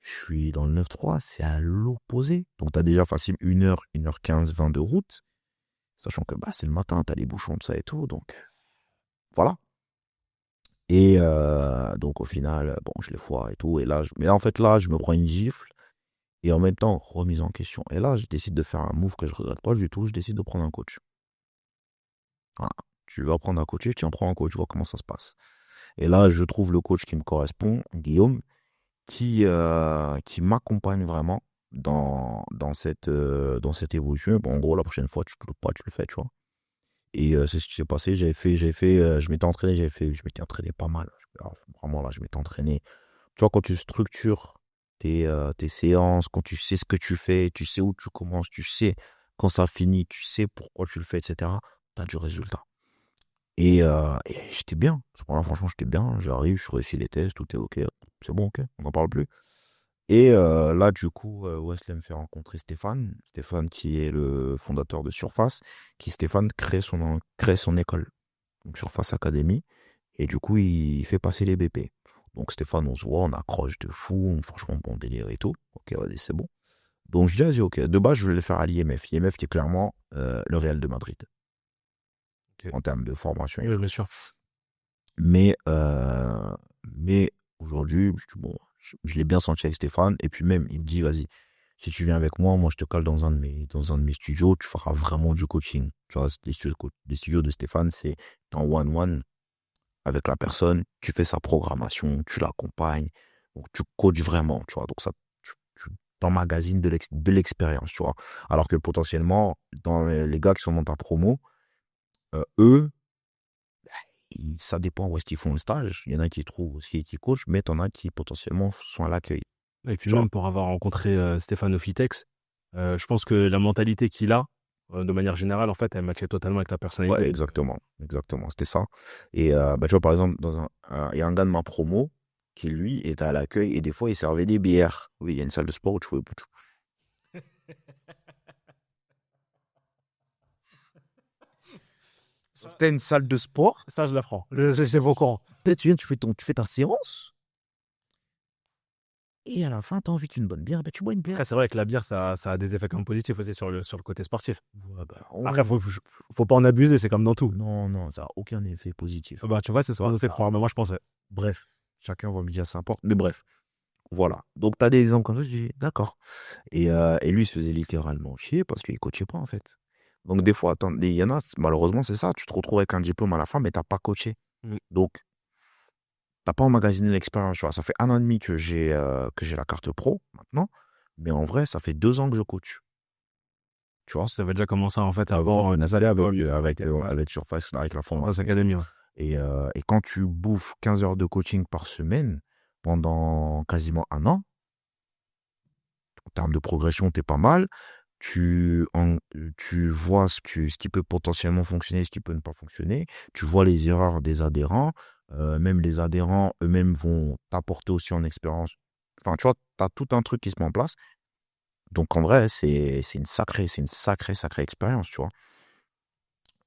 Speaker 2: Je suis dans le 9-3, c'est à l'opposé. Donc, t'as déjà facile 1h, 1h15, 20 de route. Sachant que c'est le matin, t'as les bouchons, de ça et tout. Donc, voilà. Et donc, au final, bon, je les foire et tout. Mais en fait, là, je me prends une gifle. Et en même temps, remise en question. Et là, je décide de faire un move que je regrette pas du tout. Je décide de prendre un coach. Voilà. Tu vas prendre un coach, tu en prends un coach, tu vois comment ça se passe. Et là, je trouve le coach qui me correspond, Guillaume, qui m'accompagne vraiment dans cette évolution. Bon, en gros, la prochaine fois, tu te loupes pas, tu le fais, tu vois. Et c'est ce qui s'est passé. Je m'étais entraîné, je m'étais entraîné pas mal. Vraiment, là, je m'étais entraîné. Tu vois, quand tu structures tes séances, quand tu sais ce que tu fais, tu sais où tu commences, tu sais quand ça finit, tu sais pourquoi tu le fais, etc., tu as du résultat. Et j'étais bien. À ce moment-là, franchement, j'étais bien. J'arrive, je réussis les tests, tout est OK. C'est bon, OK, on n'en parle plus. Et là, du coup, Wesley me fait rencontrer Stéphane. Stéphane, qui est le fondateur de Surface, qui, Stéphane, crée son école, donc Surface Academy. Et du coup, il fait passer les BP. Donc Stéphane, on se voit, on accroche de fou, franchement, bon délire et tout. Ok, vas-y, c'est bon. Donc je dis, vas-y, ok. De base, je voulais le faire à l'IMF. IMF qui est clairement le Real de Madrid,
Speaker 1: Ok.
Speaker 2: en termes de formation.
Speaker 1: Oui, bien sûr.
Speaker 2: Mais, euh, mais aujourd'hui, bon, je l'ai bien senti avec Stéphane. Et puis même, il me dit, vas-y, si tu viens avec moi, je te cale dans un de mes studios, tu feras vraiment du coaching. Tu vois, les studios de Stéphane, c'est en one-one avec la personne, tu fais sa programmation, tu l'accompagnes, donc tu coaches vraiment, tu vois. Donc ça, tu t'emmagasines de l'expérience, tu vois. Alors que potentiellement, dans les gars qui sont dans ta promo, eux, ça dépend où est-ce qu'ils font le stage. Il y en a qui trouvent aussi qui coachent, mais t'en as qui potentiellement sont à l'accueil,
Speaker 1: Et puis
Speaker 2: tu vois.
Speaker 1: même pour avoir rencontré Stéphane Fitex, je pense que la mentalité qu'il a, de manière générale, en fait, elle matchait totalement avec ta
Speaker 2: Ouais,
Speaker 1: personnalité.
Speaker 2: exactement, exactement, c'était ça. Et bah, tu vois, par exemple, il y a un gars de ma promo qui, lui, était à l'accueil et des fois, il servait des bières. Oui, il y a une salle de sport où tu pouvais. T'as une salle de sport,
Speaker 1: Ça, je l'apprends. J'ai vos courants.
Speaker 2: peut-être tu viens, tu fais ta séance, et à la fin, t'as envie d'une bonne bière, ben tu bois une bière.
Speaker 1: Après, c'est vrai que la bière, ça a des effets quand même positifs aussi sur le côté sportif.
Speaker 2: Ouais, bah, en
Speaker 1: Après,
Speaker 2: vrai,
Speaker 1: faut pas en abuser, c'est comme dans tout.
Speaker 2: non, non, ça n'a aucun effet positif.
Speaker 1: Bah, tu vois, c'est ce qu'on nous fait croire, mais moi, je pensais.
Speaker 2: Bref, chacun va me dire ça importe, mais bref, voilà. Donc, t'as des exemples comme ça, je dis, d'accord. Et lui, il se faisait littéralement chier parce qu'il coachait pas, en fait. Donc, des fois, attends, il y en a, malheureusement, c'est ça, tu te retrouves avec un diplôme à la fin, mais t'as pas coaché.
Speaker 1: Mm.
Speaker 2: Donc, t'as pas emmagasiné l'expérience, tu vois. Ça fait 1 an et demi que j'ai la carte pro, maintenant. Mais en vrai, ça fait 2 ans que je coach. Tu vois.
Speaker 1: Ça avait déjà commencé, en fait,
Speaker 2: Avant,
Speaker 1: avant
Speaker 2: on a allé
Speaker 1: ouais,
Speaker 2: avec Surface, avec la
Speaker 1: Surface
Speaker 2: formation.
Speaker 1: Academy, ouais.
Speaker 2: Et quand tu bouffes 15 heures de coaching par semaine pendant quasiment 1 an, en termes de progression, t'es pas mal. Tu vois ce qui peut potentiellement fonctionner, ce qui peut ne pas fonctionner. Tu vois les erreurs des adhérents. Même les adhérents eux-mêmes vont t'apporter aussi en expérience. Enfin, tu vois, tu as tout un truc qui se met en place. Donc, en vrai, c'est une sacrée expérience, tu vois.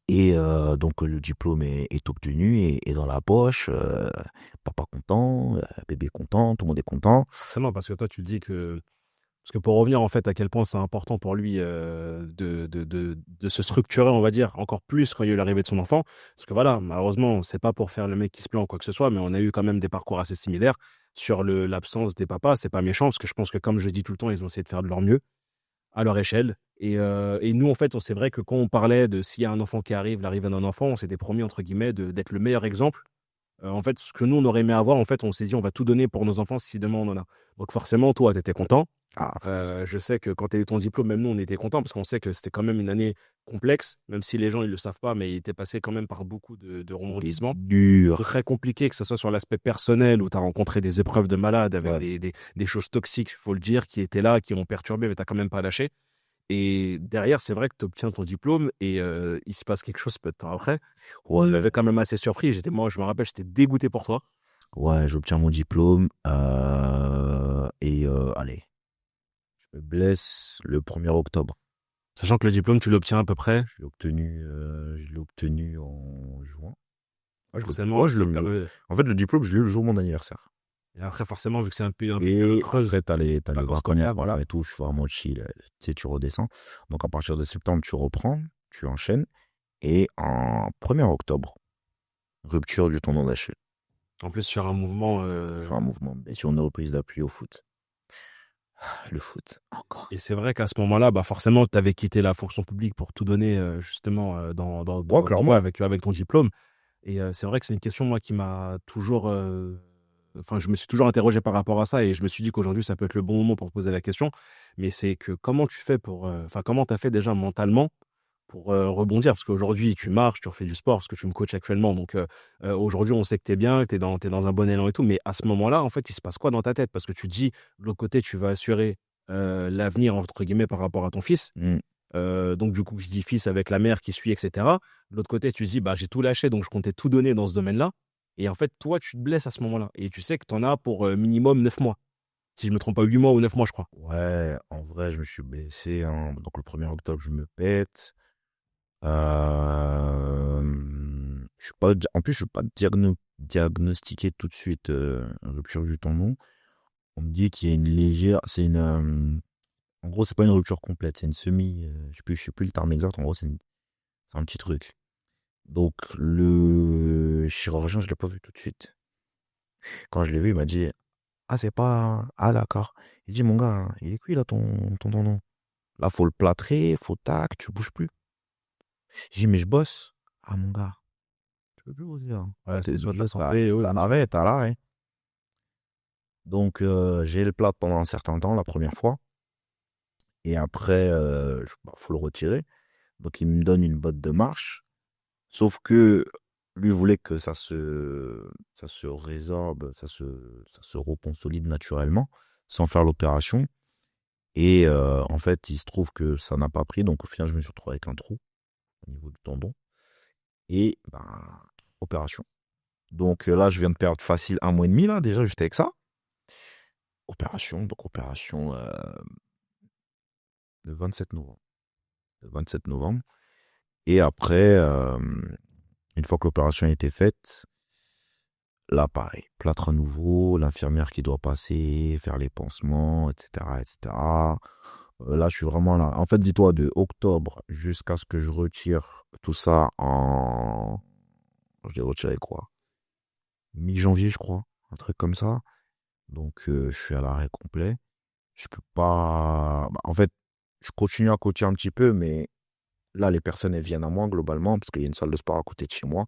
Speaker 2: Et donc, le diplôme est obtenu et dans la poche. Papa content, bébé content, tout le monde est content.
Speaker 1: Forcément, parce que toi, tu dis que. Parce que pour revenir, en fait, à quel point c'est important pour lui de se structurer, on va dire, encore plus quand il y a eu l'arrivée de son enfant. Parce que voilà, malheureusement, c'est pas pour faire le mec qui se plaint ou quoi que ce soit, mais on a eu quand même des parcours assez similaires sur l'absence des papas. C'est pas méchant, parce que je pense que, comme je dis tout le temps, ils ont essayé de faire de leur mieux à leur échelle. Et nous, en fait, c'est vrai que quand on parlait de s'il y a un enfant qui arrive, l'arrivée d'un enfant, on s'était promis, entre guillemets, d'être le meilleur exemple. En fait, ce que nous, on aurait aimé avoir, en fait, on s'est dit, on va tout donner pour nos enfants si demain on en a. Donc forcément, toi, tu étais content.
Speaker 2: Ah,
Speaker 1: Je sais que quand tu as eu ton diplôme, même nous, on était contents parce qu'on sait que c'était quand même une année complexe, même si les gens, ils le savent pas, mais il était passé quand même par beaucoup de
Speaker 2: c'était
Speaker 1: rebondissements.
Speaker 2: dur.
Speaker 1: Très compliqué, que ce soit sur l'aspect personnel, où tu as rencontré des épreuves de malade avec
Speaker 2: Ouais.
Speaker 1: des choses toxiques, il faut le dire, qui étaient là, qui ont perturbé, mais tu quand même pas lâché. Et derrière, c'est vrai que tu obtiens ton diplôme et il se passe quelque chose peu de temps après. On
Speaker 2: Ouais.
Speaker 1: m'avait quand même assez surpris. Moi, je me rappelle, j'étais dégoûté pour toi.
Speaker 2: Ouais, j'obtiens mon diplôme. Allez, je me blesse le 1er octobre.
Speaker 1: Sachant que le diplôme, tu l'obtiens à peu près.
Speaker 2: Je l'ai obtenu en juin. Ah,
Speaker 1: Forcément,
Speaker 2: en fait, le diplôme, je l'ai eu le jour de mon anniversaire.
Speaker 1: et après, forcément, vu que c'est un peu
Speaker 2: Et
Speaker 1: creuse,
Speaker 2: après, t'as les
Speaker 1: vacances
Speaker 2: braconnières,
Speaker 1: scolaires,
Speaker 2: voilà, et tout. Je suis vraiment chill. Tu sais, tu redescends. Donc, à partir de septembre, tu reprends, tu enchaînes. Et en 1er octobre, rupture du tendon d'Achille.
Speaker 1: en plus sur un mouvement.
Speaker 2: Sur un mouvement. Et sur une reprise d'appui au foot. Le foot, encore.
Speaker 1: Et c'est vrai qu'à ce moment-là, bah forcément, tu avais quitté la fonction publique pour tout donner justement
Speaker 2: Ouais, clairement.
Speaker 1: avec ton diplôme. Et c'est vrai que c'est une question, moi, qui m'a toujours. Enfin, je me suis toujours interrogé par rapport à ça et je me suis dit qu'aujourd'hui, ça peut être le bon moment pour te poser la question. Mais c'est que comment tu fais pour. Enfin, comment tu as fait déjà mentalement pour rebondir, parce qu'aujourd'hui, tu marches, tu refais du sport, parce que tu me coaches actuellement. Donc, aujourd'hui, on sait que tu es bien, que t'es dans un bon élan et tout. Mais à ce moment-là, en fait, il se passe quoi dans ta tête? Parce que tu te dis, de l'autre côté, tu vas assurer l'avenir, entre guillemets, par rapport à ton fils.
Speaker 2: Mm.
Speaker 1: Donc, du coup, je dis fils avec la mère qui suit, etc. De l'autre côté, tu te dis, bah, j'ai tout lâché, donc je comptais tout donner dans ce domaine-là. Et en fait, toi, tu te blesses à ce moment-là. Et tu sais que tu en as pour minimum 9 mois. Si je me trompe pas, 8 mois ou 9 mois, je crois.
Speaker 2: Ouais, en vrai, je me suis blessé, hein. Donc le 1er octobre, je me pète. Euh, je suis pas, en plus, je suis pas diagnostiqué tout de suite rupture du tendon. On me dit qu'il y a une légère, en gros, c'est pas une rupture complète, c'est une semi, je sais plus le terme exact. En gros, c'est un petit truc. Donc le chirurgien, je l'ai pas vu tout de suite. Quand je l'ai vu, il m'a dit, ah c'est pas, ah d'accord. Il dit, mon gars, il est cuit là ton tendon. Là, faut le plâtrer, faut tac, tu bouges plus. J'ai dit, mais je bosse. Ah mon gars, tu peux plus bosser, hein.
Speaker 1: Ouais,
Speaker 2: T'es
Speaker 1: c'est soit ta
Speaker 2: obligé,
Speaker 1: santé, oui,
Speaker 2: t'as
Speaker 1: bien sûr.
Speaker 2: navette, t'as l'arrêt. Donc j'ai le plâtre pendant un certain temps, la première fois. Et après, faut le retirer. Donc il me donne une botte de marche. Sauf que lui voulait que ça se résorbe, ça se reconsolide naturellement, sans faire l'opération. Et en fait, il se trouve que ça n'a pas pris. Donc au final, je me suis retrouvé avec un trou au niveau du tendon. Et ben, opération. Donc là, je viens de perdre facile 1 mois et demi, là, déjà, juste avec ça. Opération le 27 novembre. Le 27 novembre. Et après, une fois que l'opération a été faite, là, pareil, plâtre à nouveau, l'infirmière qui doit passer, faire les pansements, etc., etc. Là, je suis vraiment là. En fait, dis-toi, de octobre jusqu'à ce que je retire tout ça en... Je l'ai retiré quoi? Mi-janvier, je crois. Un truc comme ça. Donc, je suis à l'arrêt complet. Je peux pas... Bah, en fait, je continue à coacher un petit peu, mais là, les personnes, elles viennent à moi, globalement, parce qu'il y a une salle de sport à côté de chez moi.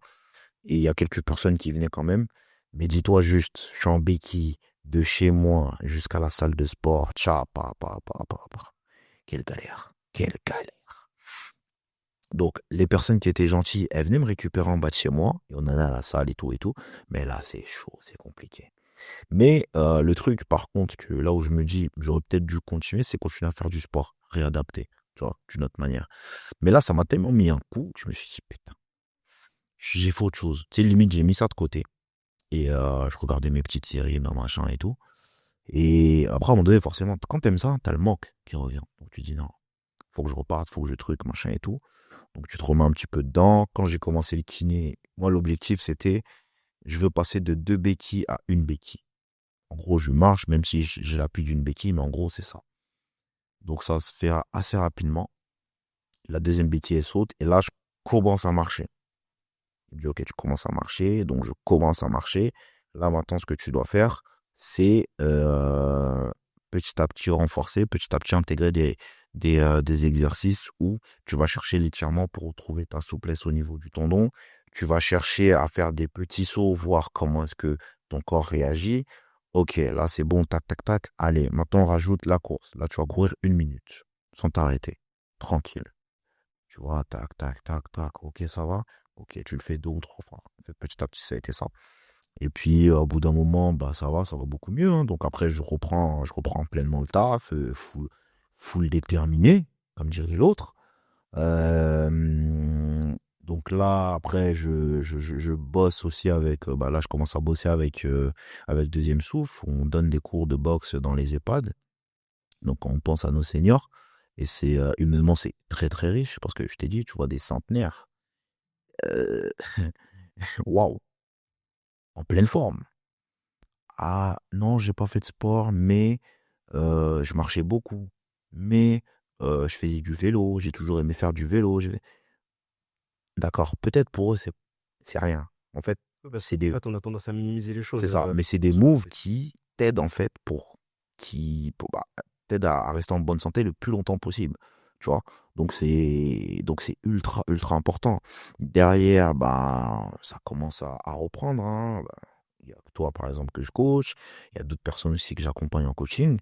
Speaker 2: Et il y a quelques personnes qui venaient quand même. Mais dis-toi juste, je suis en béquille de chez moi jusqu'à la salle de sport. Tcha, pa. Quelle galère. Quelle galère. Donc, les personnes qui étaient gentilles, elles venaient me récupérer en bas de chez moi. Et on allait à la salle et tout et tout. Mais là, c'est chaud, c'est compliqué. Mais le truc, par contre, que là où je me dis, j'aurais peut-être dû continuer, c'est continuer à faire du sport, réadapté, tu vois, d'une autre manière. Mais là, ça m'a tellement mis un coup que je me suis dit, putain, j'ai fait autre chose. Tu sais, limite, j'ai mis ça de côté. Et je regardais mes petites séries, ma machin et tout. Et après, à un moment donné, forcément, quand t'aimes ça, t'as le manque qui revient. Donc tu dis non, faut que je reparte, faut que je truc, machin et tout. Donc tu te remets un petit peu dedans. Quand j'ai commencé le kiné, moi, l'objectif, c'était, je veux passer de 2 béquilles à une béquille. En gros, je marche, même si j'ai l'appui d'une béquille, mais en gros, c'est ça. Donc ça se fait assez rapidement. La deuxième béquille, elle saute, et là, je commence à marcher. Il me dit, ok, tu commences à marcher, donc je commence à marcher. Là, maintenant, ce que tu dois faire, c'est petit à petit renforcer, petit à petit intégrer des exercices où tu vas chercher l'étirement pour retrouver ta souplesse au niveau du tendon. Tu vas chercher à faire des petits sauts, voir comment est-ce que ton corps réagit. Ok, là, c'est bon, tac, tac, tac. Allez, maintenant, on rajoute la course. Là, tu vas courir 1 minute, sans t'arrêter. Tranquille. Tu vois, tac, tac, tac, tac. Ok, ça va. Ok, tu le fais 2 ou 3 fois. Petit à petit, ça a été ça. Et puis, au bout d'un moment, bah, ça va beaucoup mieux, hein. Donc après, je reprends pleinement le taf, full déterminé, comme dirait l'autre. Donc là, après, je bosse aussi avec, bah là, je commence à bosser avec Deuxième Souffle. On donne des cours de boxe dans les EHPAD. Donc, on pense à nos seniors. Et c'est, humainement, c'est très, très riche parce que je t'ai dit, tu vois, des centenaires. Euh, Waouh, en pleine forme. Ah non, j'ai pas fait de sport, mais je marchais beaucoup. Mais je faisais du vélo, j'ai toujours aimé faire du vélo. D'accord, peut-être pour eux, c'est rien. En fait,
Speaker 1: Ouais, parce
Speaker 2: c'est
Speaker 1: qu'en
Speaker 2: des,
Speaker 1: fait, on a tendance à minimiser les
Speaker 2: c'est
Speaker 1: choses.
Speaker 2: ça, mais c'est des moves qui t'aident en fait bah, t'aident à rester en bonne santé le plus longtemps possible. Tu vois? Donc c'est ultra, ultra important. Derrière, bah, ça commence à reprendre, hein. Bah, il y a toi, par exemple, que je coach. Il y a d'autres personnes aussi que j'accompagne en coaching.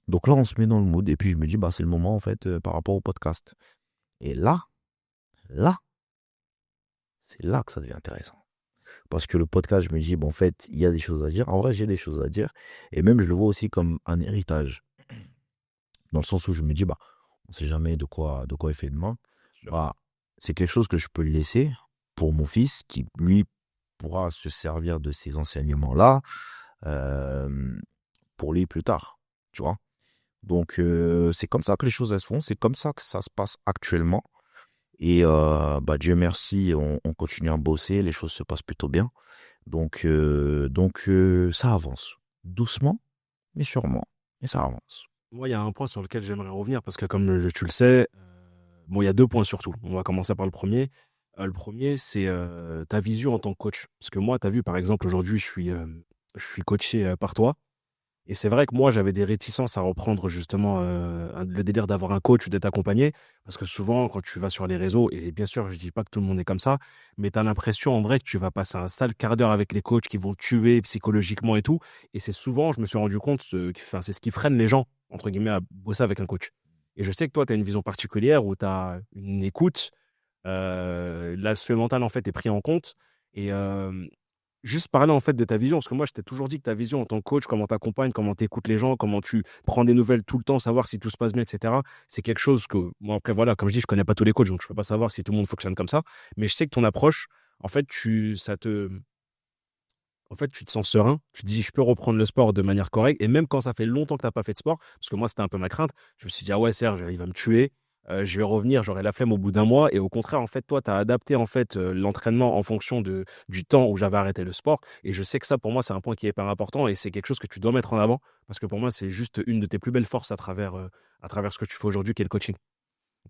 Speaker 2: Donc là, on se met dans le mood. Et puis, je me dis, bah, c'est le moment, en fait, par rapport au podcast. Et là, c'est là que ça devient intéressant. Parce que le podcast, je me dis, bon, en fait, il y a des choses à dire. En vrai, j'ai des choses à dire. Et même, je le vois aussi comme un héritage. Dans le sens où je me dis, bah, on ne sait jamais de quoi est fait demain.
Speaker 1: Sûr.
Speaker 2: Bah, c'est quelque chose que je peux laisser pour mon fils qui, lui, pourra se servir de ces enseignements-là euh, pour lui plus tard. Tu vois? Donc, c'est comme ça que les choses elles se font. C'est comme ça que ça se passe actuellement. Et bah, Dieu merci, on continue à bosser. Les choses se passent plutôt bien. Donc, ça avance. Doucement, mais sûrement. Mais ça avance.
Speaker 1: Moi, il y a un point sur lequel j'aimerais revenir parce que, comme tu le sais, bon, il y a deux points surtout. On va commencer par le premier. Le premier, c'est ta vision en tant que coach. Parce que moi, tu as vu, par exemple, aujourd'hui, je suis coaché par toi. Et c'est vrai que moi, j'avais des réticences à reprendre justement le délire d'avoir un coach ou d'être accompagné. Parce que souvent, quand tu vas sur les réseaux, et bien sûr, je dis pas que tout le monde est comme ça, mais tu as l'impression en vrai que tu vas passer un sale quart d'heure avec les coachs qui vont te tuer psychologiquement et tout. Et c'est souvent, je me suis rendu compte, enfin, c'est ce qui freine les gens, entre guillemets, à bosser avec un coach. Et je sais que toi, tu as une vision particulière où tu as une écoute. L'aspect mental, en fait, est pris en compte. Et juste parler en fait de ta vision, parce que moi je t'ai toujours dit que ta vision en tant que coach, comment tu accompagnes, comment tu écoutes les gens, comment tu prends des nouvelles tout le temps, savoir si tout se passe bien, etc. C'est quelque chose que, moi après voilà, comme je dis, je connais pas tous les coachs, donc je peux pas savoir si tout le monde fonctionne comme ça, mais je sais que ton approche, en fait, tu te sens serein, tu te dis je peux reprendre le sport de manière correcte, et même quand ça fait longtemps que tu n'as pas fait de sport, parce que moi c'était un peu ma crainte, je me suis dit ah ouais Serge, il va me tuer, je vais revenir, j'aurai la flemme au bout d'un mois, et au contraire en fait toi tu as adapté en fait l'entraînement en fonction du temps où j'avais arrêté le sport, et je sais que ça pour moi c'est un point qui est hyper important, et c'est quelque chose que tu dois mettre en avant, parce que pour moi c'est juste une de tes plus belles forces à travers ce que tu fais aujourd'hui qui est le coaching.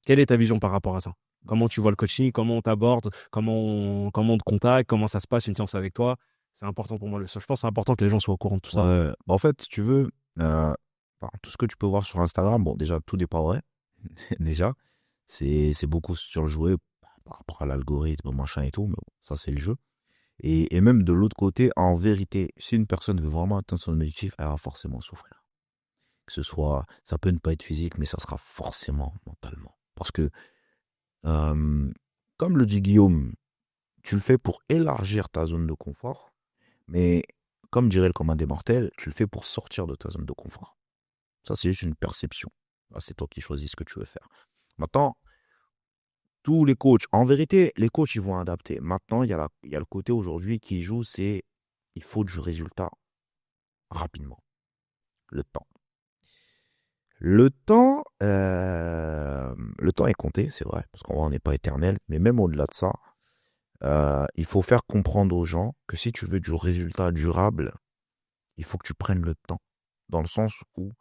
Speaker 1: Quelle est ta vision par rapport à ça? Comment tu vois le coaching? Comment on t'aborde? Comment on te contacte? Comment ça se passe une séance avec toi? C'est important pour moi. Je pense que c'est important que les gens soient au courant de tout ça.
Speaker 2: Ouais. Bah, en fait, si tu veux, tout ce que tu peux voir sur Instagram, bon, déjà, tout n'est pas vrai. Déjà, c'est beaucoup surjoué par rapport à l'algorithme, machin et tout, mais bon, ça, c'est le jeu. Et même de l'autre côté, en vérité, si une personne veut vraiment atteindre son objectif, elle va forcément souffrir. Que ce soit, ça peut ne pas être physique, mais ça sera forcément mentalement. Parce que, euh, comme le dit Guillaume, tu le fais pour élargir ta zone de confort, mais comme dirait le commun des mortels, tu le fais pour sortir de ta zone de confort. Ça, c'est juste une perception. Là, c'est toi qui choisis ce que tu veux faire. Maintenant, tous les coachs, en vérité, les coachs, ils vont adapter. Maintenant, il y a le côté aujourd'hui qui joue, c'est il faut du résultat rapidement. Le temps. Le temps est compté, c'est vrai, parce qu'on n'est pas éternel, mais même au-delà de ça, il faut faire comprendre aux gens que si tu veux du résultat durable, il faut que tu prennes le temps. Dans le sens où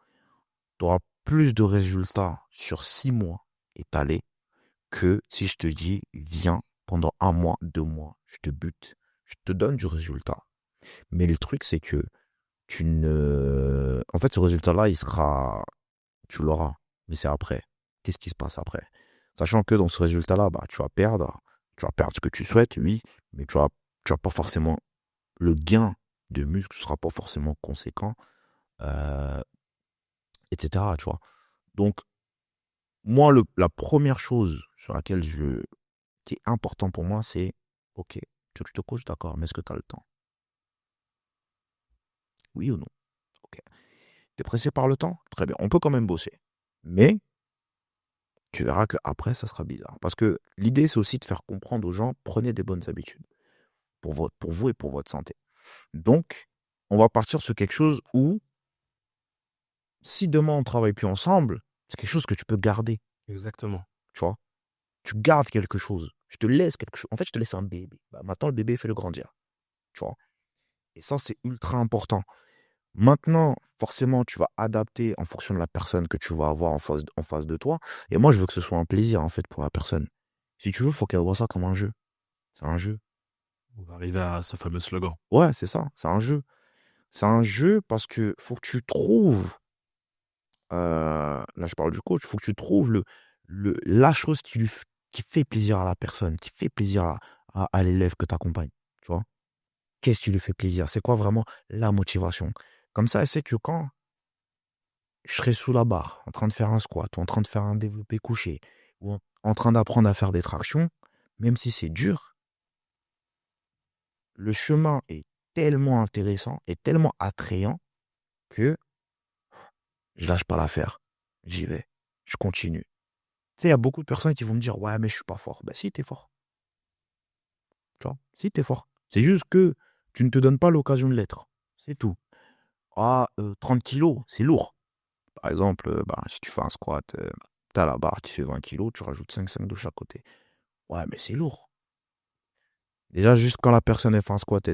Speaker 2: tu auras plus de résultats sur 6 mois étalés que si je te dis, viens pendant un mois, 2 mois, je te bute, je te donne du résultat. Mais le truc, c'est que en fait, ce résultat-là, tu l'auras, mais c'est après. Qu'est-ce qui se passe après? Sachant que dans ce résultat-là, bah, tu vas perdre ce que tu souhaites, oui, mais tu vas pas forcément, le gain de muscle ne sera pas forcément conséquent, euh, etc. Tu vois. Donc, moi, la première chose sur laquelle qui est important pour moi, c'est, ok, tu te coaches, d'accord, mais est-ce que tu as le temps? Oui ou non? Ok. Tu es pressé par le temps? Très bien, on peut quand même bosser. Mais tu verras qu'après, ça sera bizarre. Parce que l'idée, c'est aussi de faire comprendre aux gens, prenez des bonnes habitudes pour vous et pour votre santé. Donc, on va partir sur quelque chose où, si demain on ne travaille plus ensemble, c'est quelque chose que tu peux garder,
Speaker 1: Exactement.
Speaker 2: tu vois. Tu gardes quelque chose. Je te laisse quelque chose. En fait, je te laisse un bébé. Bah, maintenant, le bébé, fait le grandir, tu vois. Et ça, c'est ultra important. Maintenant, forcément, tu vas adapter en fonction de la personne que tu vas avoir en face de toi. Et moi, je veux que ce soit un plaisir, en fait, pour la personne. Si tu veux, il faut qu'elle voit ça comme un jeu. C'est un jeu.
Speaker 1: On va arriver à ce fameux slogan.
Speaker 2: Ouais, c'est ça. C'est un jeu. C'est un jeu parce que faut que tu trouves, là, je parle du coach, il faut que tu trouves la chose qui fait plaisir à la personne, qui fait plaisir à l'élève que tu accompagnes. Tu vois? Qu'est-ce qui lui fait plaisir? C'est quoi vraiment la motivation? Comme ça, elle sait que quand je serai sous la barre, en train de faire un squat ou en train de faire un développé couché, ou en train d'apprendre à faire des tractions, même si c'est dur, le chemin est tellement intéressant et tellement attrayant que je lâche pas l'affaire. J'y vais. Je continue. Tu sais, il y a beaucoup de personnes qui vont me dire, ouais, mais je suis pas fort. Ben si, t'es fort. Tu vois, si, t'es fort. C'est juste que tu ne te donnes pas l'occasion de l'être. C'est tout. Ah, 30 kilos, c'est lourd. Par exemple, bah, si tu fais un squat, tu as la barre qui fait 20 kilos, tu rajoutes 5 de chaque côté. Ouais, mais c'est lourd. Déjà, juste quand la personne elle fait un squat,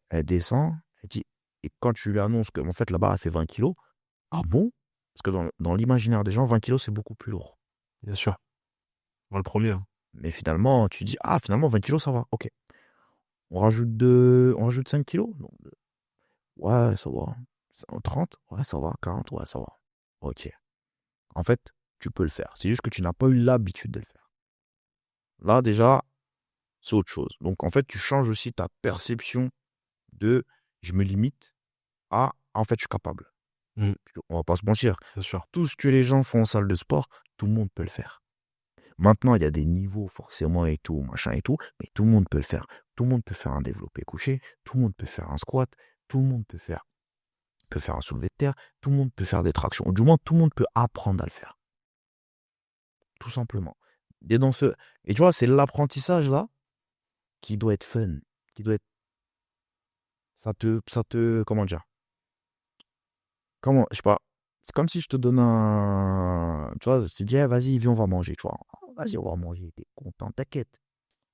Speaker 2: elle descend, elle dit, et quand tu lui annonces que en fait, la barre elle fait 20 kilos, ah bon? Parce que dans l'imaginaire des gens, 20 kilos, c'est beaucoup plus lourd.
Speaker 1: Bien sûr. Moi, le premier. Hein.
Speaker 2: Mais finalement, tu dis, ah, finalement, 20 kilos, ça va. Ok. On rajoute 5 kilos? Non. Ouais, ça va. 30? Ouais, ça va. 40? Ouais, ça va. Ok. En fait, tu peux le faire. C'est juste que tu n'as pas eu l'habitude de le faire. Là, déjà, c'est autre chose. Donc, en fait, tu changes aussi ta perception de je me limite à en fait, je suis capable.
Speaker 1: Mm,
Speaker 2: On va pas se mentir.
Speaker 1: bien sûr.
Speaker 2: Tout ce que les gens font en salle de sport, tout le monde peut le faire. Maintenant, il y a des niveaux forcément et tout, machin et tout, mais tout le monde peut le faire. Tout le monde peut faire un développé couché, tout le monde peut faire un squat, tout le monde peut faire un soulevé de terre, tout le monde peut faire des tractions. Ou du moins, tout le monde peut apprendre à le faire. Tout simplement. Et tu vois, c'est l'apprentissage là qui doit être fun, qui doit être, comment dire, je sais pas, c'est comme si je te donne tu vois, je te dis, eh, vas-y, viens, on va manger, tu vois, oh, vas-y, on va manger, t'es content, t'inquiète,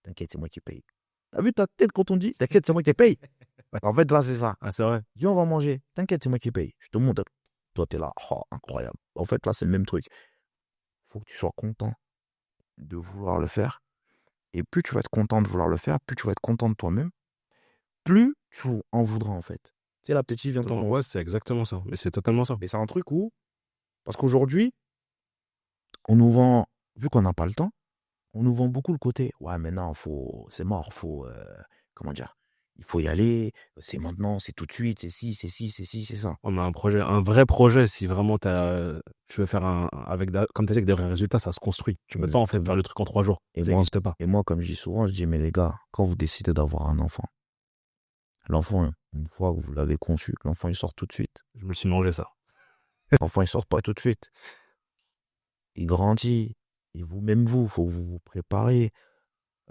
Speaker 2: c'est moi qui paye. T'as vu ta tête quand on dit, t'inquiète, c'est moi qui paye. En fait, là, c'est ça.
Speaker 1: Ah, c'est vrai.
Speaker 2: Viens, on va manger, t'inquiète, c'est moi qui paye. Je te montre, toi, t'es là, oh, incroyable. En fait, là, c'est le même truc. Faut que tu sois content de vouloir le faire. Et plus tu vas être content de vouloir le faire, plus tu vas être content de toi-même, plus tu en voudras en fait. Tu sais, l'appétit vient en
Speaker 1: Ouais, c'est exactement ça. Mais c'est totalement ça.
Speaker 2: Mais c'est un truc où, parce qu'aujourd'hui, on nous vend, vu qu'on n'a pas le temps, on nous vend beaucoup le côté, ouais, maintenant, c'est mort, comment dire, il faut y aller, c'est maintenant, c'est tout de suite, c'est ci, c'est ci, c'est ci, c'est ça.
Speaker 1: On a un projet, un vrai projet, si vraiment tu veux faire comme tu as dit, avec des vrais résultats, ça se construit. Tu peux pas en fait faire le truc en 3 jours.
Speaker 2: Et
Speaker 1: Ça
Speaker 2: moi,
Speaker 1: n'existe pas.
Speaker 2: et moi, comme je dis souvent, je dis, mais les gars, quand vous décidez d'avoir un enfant, l'enfant, une fois que vous l'avez conçu, l'enfant, il sort tout de suite.
Speaker 1: Je me suis mangé ça.
Speaker 2: L'enfant, il sort pas tout de suite. Il grandit. Et vous-même, il faut que vous vous préparez.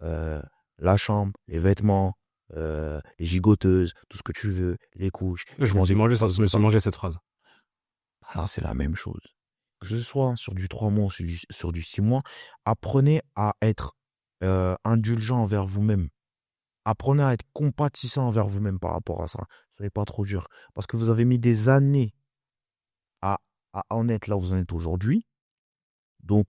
Speaker 2: La chambre, les vêtements, les gigoteuses, tout ce que tu veux, les couches.
Speaker 1: Je me suis mangé ça. Je me suis mangé cette phrase.
Speaker 2: Alors, c'est la même chose. Que ce soit sur du 3 mois ou sur du 6 mois, apprenez à être indulgent envers vous-même. Apprenez à être compatissant envers vous-même par rapport à ça. Soyez pas trop dur. Parce que vous avez mis des années à, à en être là où vous en êtes aujourd'hui. Donc,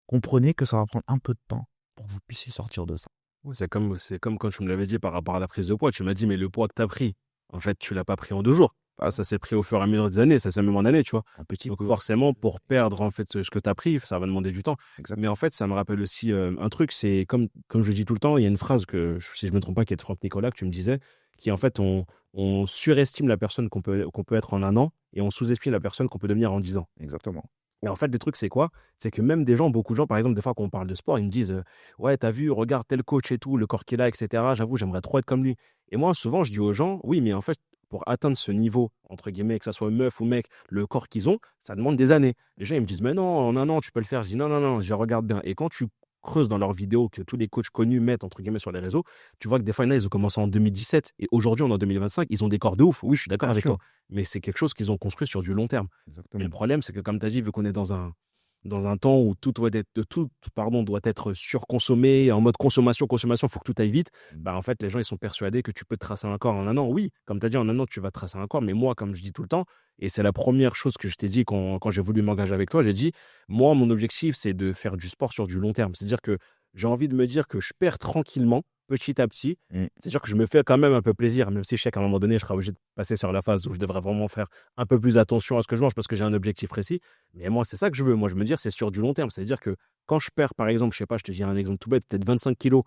Speaker 2: comprenez que ça va prendre un peu de temps pour que vous puissiez sortir de ça.
Speaker 1: Ouais, c'est comme quand tu me l'avais dit par rapport à la prise de poids. Tu m'as dit, mais le poids que tu as pris, en fait, tu l'as pas pris en 2 jours. Ah, ça s'est pris au fur et à mesure des années, ça s'est même en années, tu vois.
Speaker 2: Un petit
Speaker 1: Donc
Speaker 2: peu.
Speaker 1: forcément, pour perdre en fait ce que tu as pris, ça va demander du temps. Mais en fait, ça me rappelle aussi un truc, c'est comme je dis tout le temps, il y a une phrase si je me trompe pas, qui est de Franck Nicolas, que tu me disais, qui en fait, on surestime la personne qu'on peut être en un an et on sous-estime la personne qu'on peut devenir en 10 ans.
Speaker 2: Exactement.
Speaker 1: Et en fait, le truc, c'est quoi? C'est que même des gens, beaucoup de gens, par exemple, des fois, quand on parle de sport, ils me disent ouais, t'as vu, regarde tel coach et tout, le corps qu'il a, etc. J'avoue, j'aimerais trop être comme lui. Et moi, souvent, je dis aux gens oui, mais en fait, pour atteindre ce niveau, entre guillemets, que ça soit meuf ou mec, le corps qu'ils ont, ça demande des années. Les gens, ils me disent mais non, en un an, tu peux le faire. Je dis non, non, non, je regarde bien. Et quand tu creuses dans leurs vidéos que tous les coachs connus mettent, entre guillemets, sur les réseaux, tu vois que des fois, il y en a, ils ont commencé en 2017 et aujourd'hui, on est en 2025, ils ont des corps de ouf. Oui, je suis d'accord avec toi. Mais c'est quelque chose qu'ils ont construit sur du long terme.
Speaker 2: Exactement.
Speaker 1: Et le problème, c'est que, comme tu as dit, vu qu'on est dans un temps où tout doit être surconsommé, en mode consommation, il faut que tout aille vite. Bah, en fait, les gens, ils sont persuadés que tu peux te tracer un corps en un an. Oui, comme tu as dit, en un an, tu vas tracer un corps. Mais moi, comme je dis tout le temps, et c'est la première chose que je t'ai dit quand j'ai voulu m'engager avec toi, j'ai dit, moi, mon objectif, c'est de faire du sport sur du long terme. C'est-à-dire que j'ai envie de me dire que je perds tranquillement, petit à petit. C'est-à-dire que je me fais quand même un peu plaisir, même si je sais qu'à un moment donné, je serai obligé de passer sur la phase où je devrais vraiment faire un peu plus attention à ce que je mange parce que j'ai un objectif précis. Mais moi, c'est ça que je veux. Moi, je me dis, c'est sur du long terme. C'est-à-dire que quand je perds, par exemple, je sais pas, je te dis un exemple tout bête, peut-être 25 kilos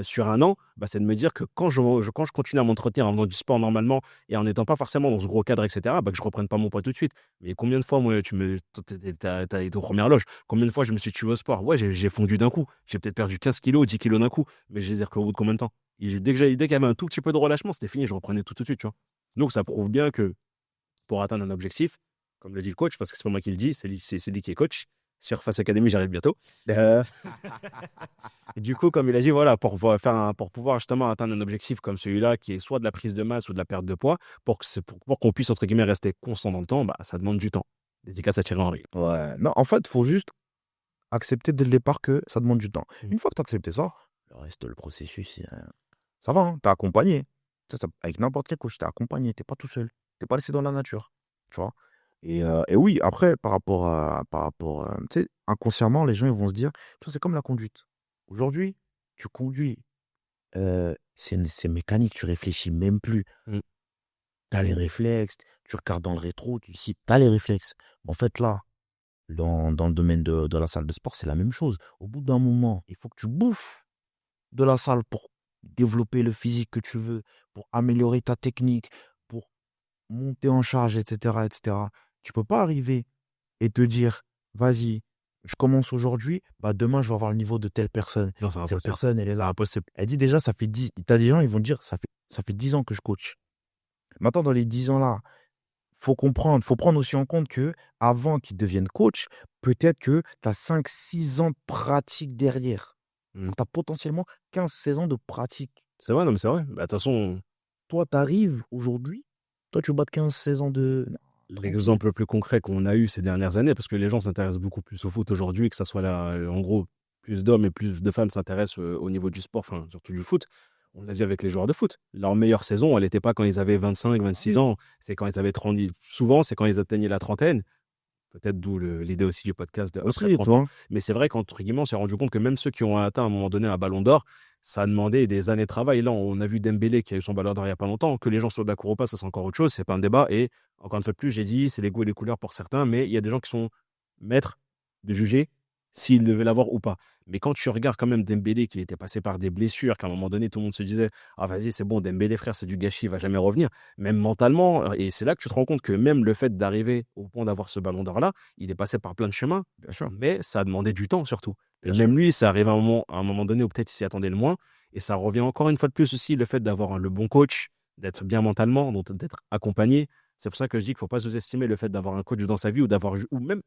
Speaker 1: sur un an, bah, c'est de me dire que quand quand je continue à m'entretenir en faisant du sport normalement et en n'étant pas forcément dans ce gros cadre, etc., bah, que je reprenne pas mon poids tout de suite. Mais combien de fois, moi, t'as été aux premières loges, combien de fois je me suis tué au sport? Ouais, j'ai fondu d'un coup. J'ai peut-être perdu 15 kilos, 10 kilos d'un coup, mais je les ai repris au bout de combien de temps? Dès qu'il y avait un tout petit peu de relâchement, c'était fini, je reprenais tout de suite, tu vois. Donc, ça prouve bien que pour atteindre un objectif, comme le dit le coach, parce que c'est pas moi qui le dis, c'est lui qui est coach. Sur Face Academy, j'arrive bientôt. Et du coup, comme il a dit, voilà, pour pouvoir justement atteindre un objectif comme celui-là, qui est soit de la prise de masse ou de la perte de poids, pour qu'on puisse, entre guillemets, rester constant dans le temps, bah, ça demande du temps. Dédicace à Thierry Henry.
Speaker 2: Ouais. Non, en fait, il faut juste accepter dès le départ que ça demande du temps.
Speaker 1: Mm.
Speaker 2: Une fois que tu as accepté ça, le reste, le processus, ça va, hein, t'es accompagné. Avec n'importe quel coach, t'es accompagné, t'es pas tout seul. T'es pas laissé dans la nature, tu vois. Et oui, après, tu sais, inconsciemment, les gens ils vont se dire, tu vois, c'est comme la conduite. Aujourd'hui, tu conduis, c'est mécanique, tu réfléchis même plus.
Speaker 1: Mm.
Speaker 2: Tu as les réflexes, tu regardes dans le rétro, tu sais, tu as les réflexes. En fait, là, dans le domaine de la salle de sport, c'est la même chose. Au bout d'un moment, il faut que tu bouffes de la salle pour développer le physique que tu veux, pour améliorer ta technique, pour monter en charge, etc., etc. Tu peux pas arriver et te dire, vas-y, je commence aujourd'hui, bah demain je vais avoir le niveau de telle personne.
Speaker 1: Non, c'est
Speaker 2: Telle
Speaker 1: impossible.
Speaker 2: personne, elle est
Speaker 1: C'est
Speaker 2: là.
Speaker 1: impossible.
Speaker 2: Elle dit déjà, ça fait 10. T'as des gens, ils vont dire, ça fait 10 ans que je coach. Maintenant, dans les 10 ans-là, faut prendre aussi en compte que avant qu'ils deviennent coach, peut-être que tu as 5-6 ans de pratique derrière.
Speaker 1: Mm.
Speaker 2: Donc, tu as potentiellement 15-16 ans de pratique.
Speaker 1: C'est vrai, non, mais c'est vrai. Bah, de toute façon,
Speaker 2: Toi, tu arrives aujourd'hui, toi, tu bats de 15-16 ans de. Non, tranquille.
Speaker 1: l'exemple le plus concret qu'on a eu ces dernières années, parce que les gens s'intéressent beaucoup plus au foot aujourd'hui, que ça soit là, en gros, plus d'hommes et plus de femmes s'intéressent au niveau du sport, enfin, surtout du foot. On l'a vu avec les joueurs de foot. Leur meilleure saison, elle n'était pas quand ils avaient 25, 26
Speaker 2: Oui,
Speaker 1: ans, c'est quand ils avaient 30. Souvent, c'est quand ils atteignaient la trentaine. Peut-être d'où l'idée aussi du podcast de après
Speaker 2: aussi,
Speaker 1: 30 ans.
Speaker 2: toi.
Speaker 1: Mais c'est vrai qu'entre guillemets, on s'est rendu compte que même ceux qui ont atteint à un moment donné un ballon d'or, ça a demandé des années de travail. Là, on a vu Dembélé qui a eu son ballon d'or il n'y a pas longtemps. Que les gens soient d'accord ou pas, ça c'est encore autre chose. C'est pas un débat. Et encore une fois de plus, j'ai dit, c'est les goûts et les couleurs pour certains, mais il y a des gens qui sont maîtres de juger s'ils devaient l'avoir ou pas. Mais quand tu regardes quand même Dembélé, qui était passé par des blessures, qu'à un moment donné, tout le monde se disait, ah vas-y, c'est bon, Dembélé, frère, c'est du gâchis, il va jamais revenir. Même mentalement, et c'est là que tu te rends compte que même le fait d'arriver au point d'avoir ce ballon d'or-là, il est passé par plein de chemins,
Speaker 2: Bien sûr.
Speaker 1: mais ça a demandé du temps surtout. Et
Speaker 2: Bien sûr.
Speaker 1: même lui, ça arrive à un moment donné où peut-être il s'y attendait le moins. Et ça revient encore une fois de plus aussi, le fait d'avoir le bon coach, d'être bien mentalement, d'être accompagné. C'est pour ça que je dis qu'il ne faut pas sous-estimer le fait d'avoir un coach dans sa vie ou même,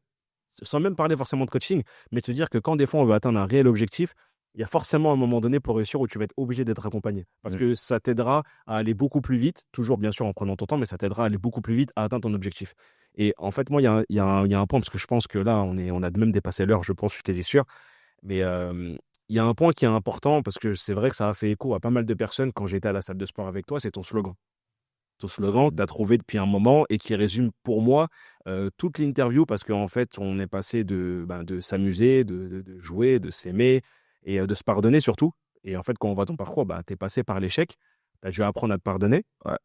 Speaker 1: sans même parler forcément de coaching, mais de se dire que quand des fois on veut atteindre un réel objectif, il y a forcément un moment donné pour réussir où tu vas être obligé d'être accompagné. Parce
Speaker 2: Mm.
Speaker 1: que ça t'aidera à aller beaucoup plus vite, toujours bien sûr en prenant ton temps, mais ça t'aidera à aller beaucoup plus vite à atteindre ton objectif. Et en fait, moi, il y a un point, parce que je pense que là, on a même dépassé l'heure, je pense, je suis quasi sûr. Mais il y a un point qui est important, parce que c'est vrai que ça a fait écho à pas mal de personnes quand j'étais à la salle de sport avec toi, c'est ton slogan. Ton slogan que tu as trouvé depuis un moment et qui résume pour moi toute l'interview, parce qu'en fait, on est passé de s'amuser, de jouer, de s'aimer et de se pardonner surtout. Et en fait, quand on voit ton parcours, tu es passé par l'échec, tu as dû apprendre à te pardonner.
Speaker 2: Ouais.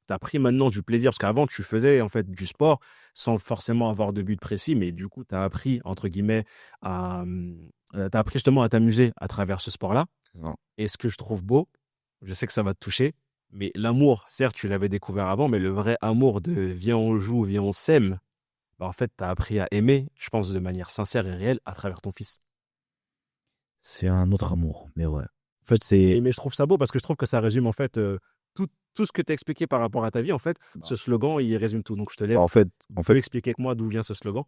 Speaker 1: Tu as pris maintenant du plaisir, parce qu'avant, tu faisais en fait du sport sans forcément avoir de but précis, mais du coup, tu as appris, entre guillemets, t'as appris justement à t'amuser à travers ce sport-là.
Speaker 2: C'est ça.
Speaker 1: Et ce que je trouve beau, je sais que ça va te toucher, mais l'amour, certes, tu l'avais découvert avant, mais le vrai amour de viens, on joue, viens, on s'aime, bah, en fait, tu as appris à aimer, je pense, de manière sincère et réelle à travers ton fils.
Speaker 2: C'est un autre amour, mais ouais. En fait, c'est.
Speaker 1: Mais je trouve ça beau parce que je trouve que ça résume en fait tout ce que tu as expliqué par rapport à ta vie. En fait, ce slogan, il résume tout. Donc, je te laisse.
Speaker 2: En fait,
Speaker 1: Tu peux expliquer avec moi d'où vient ce slogan?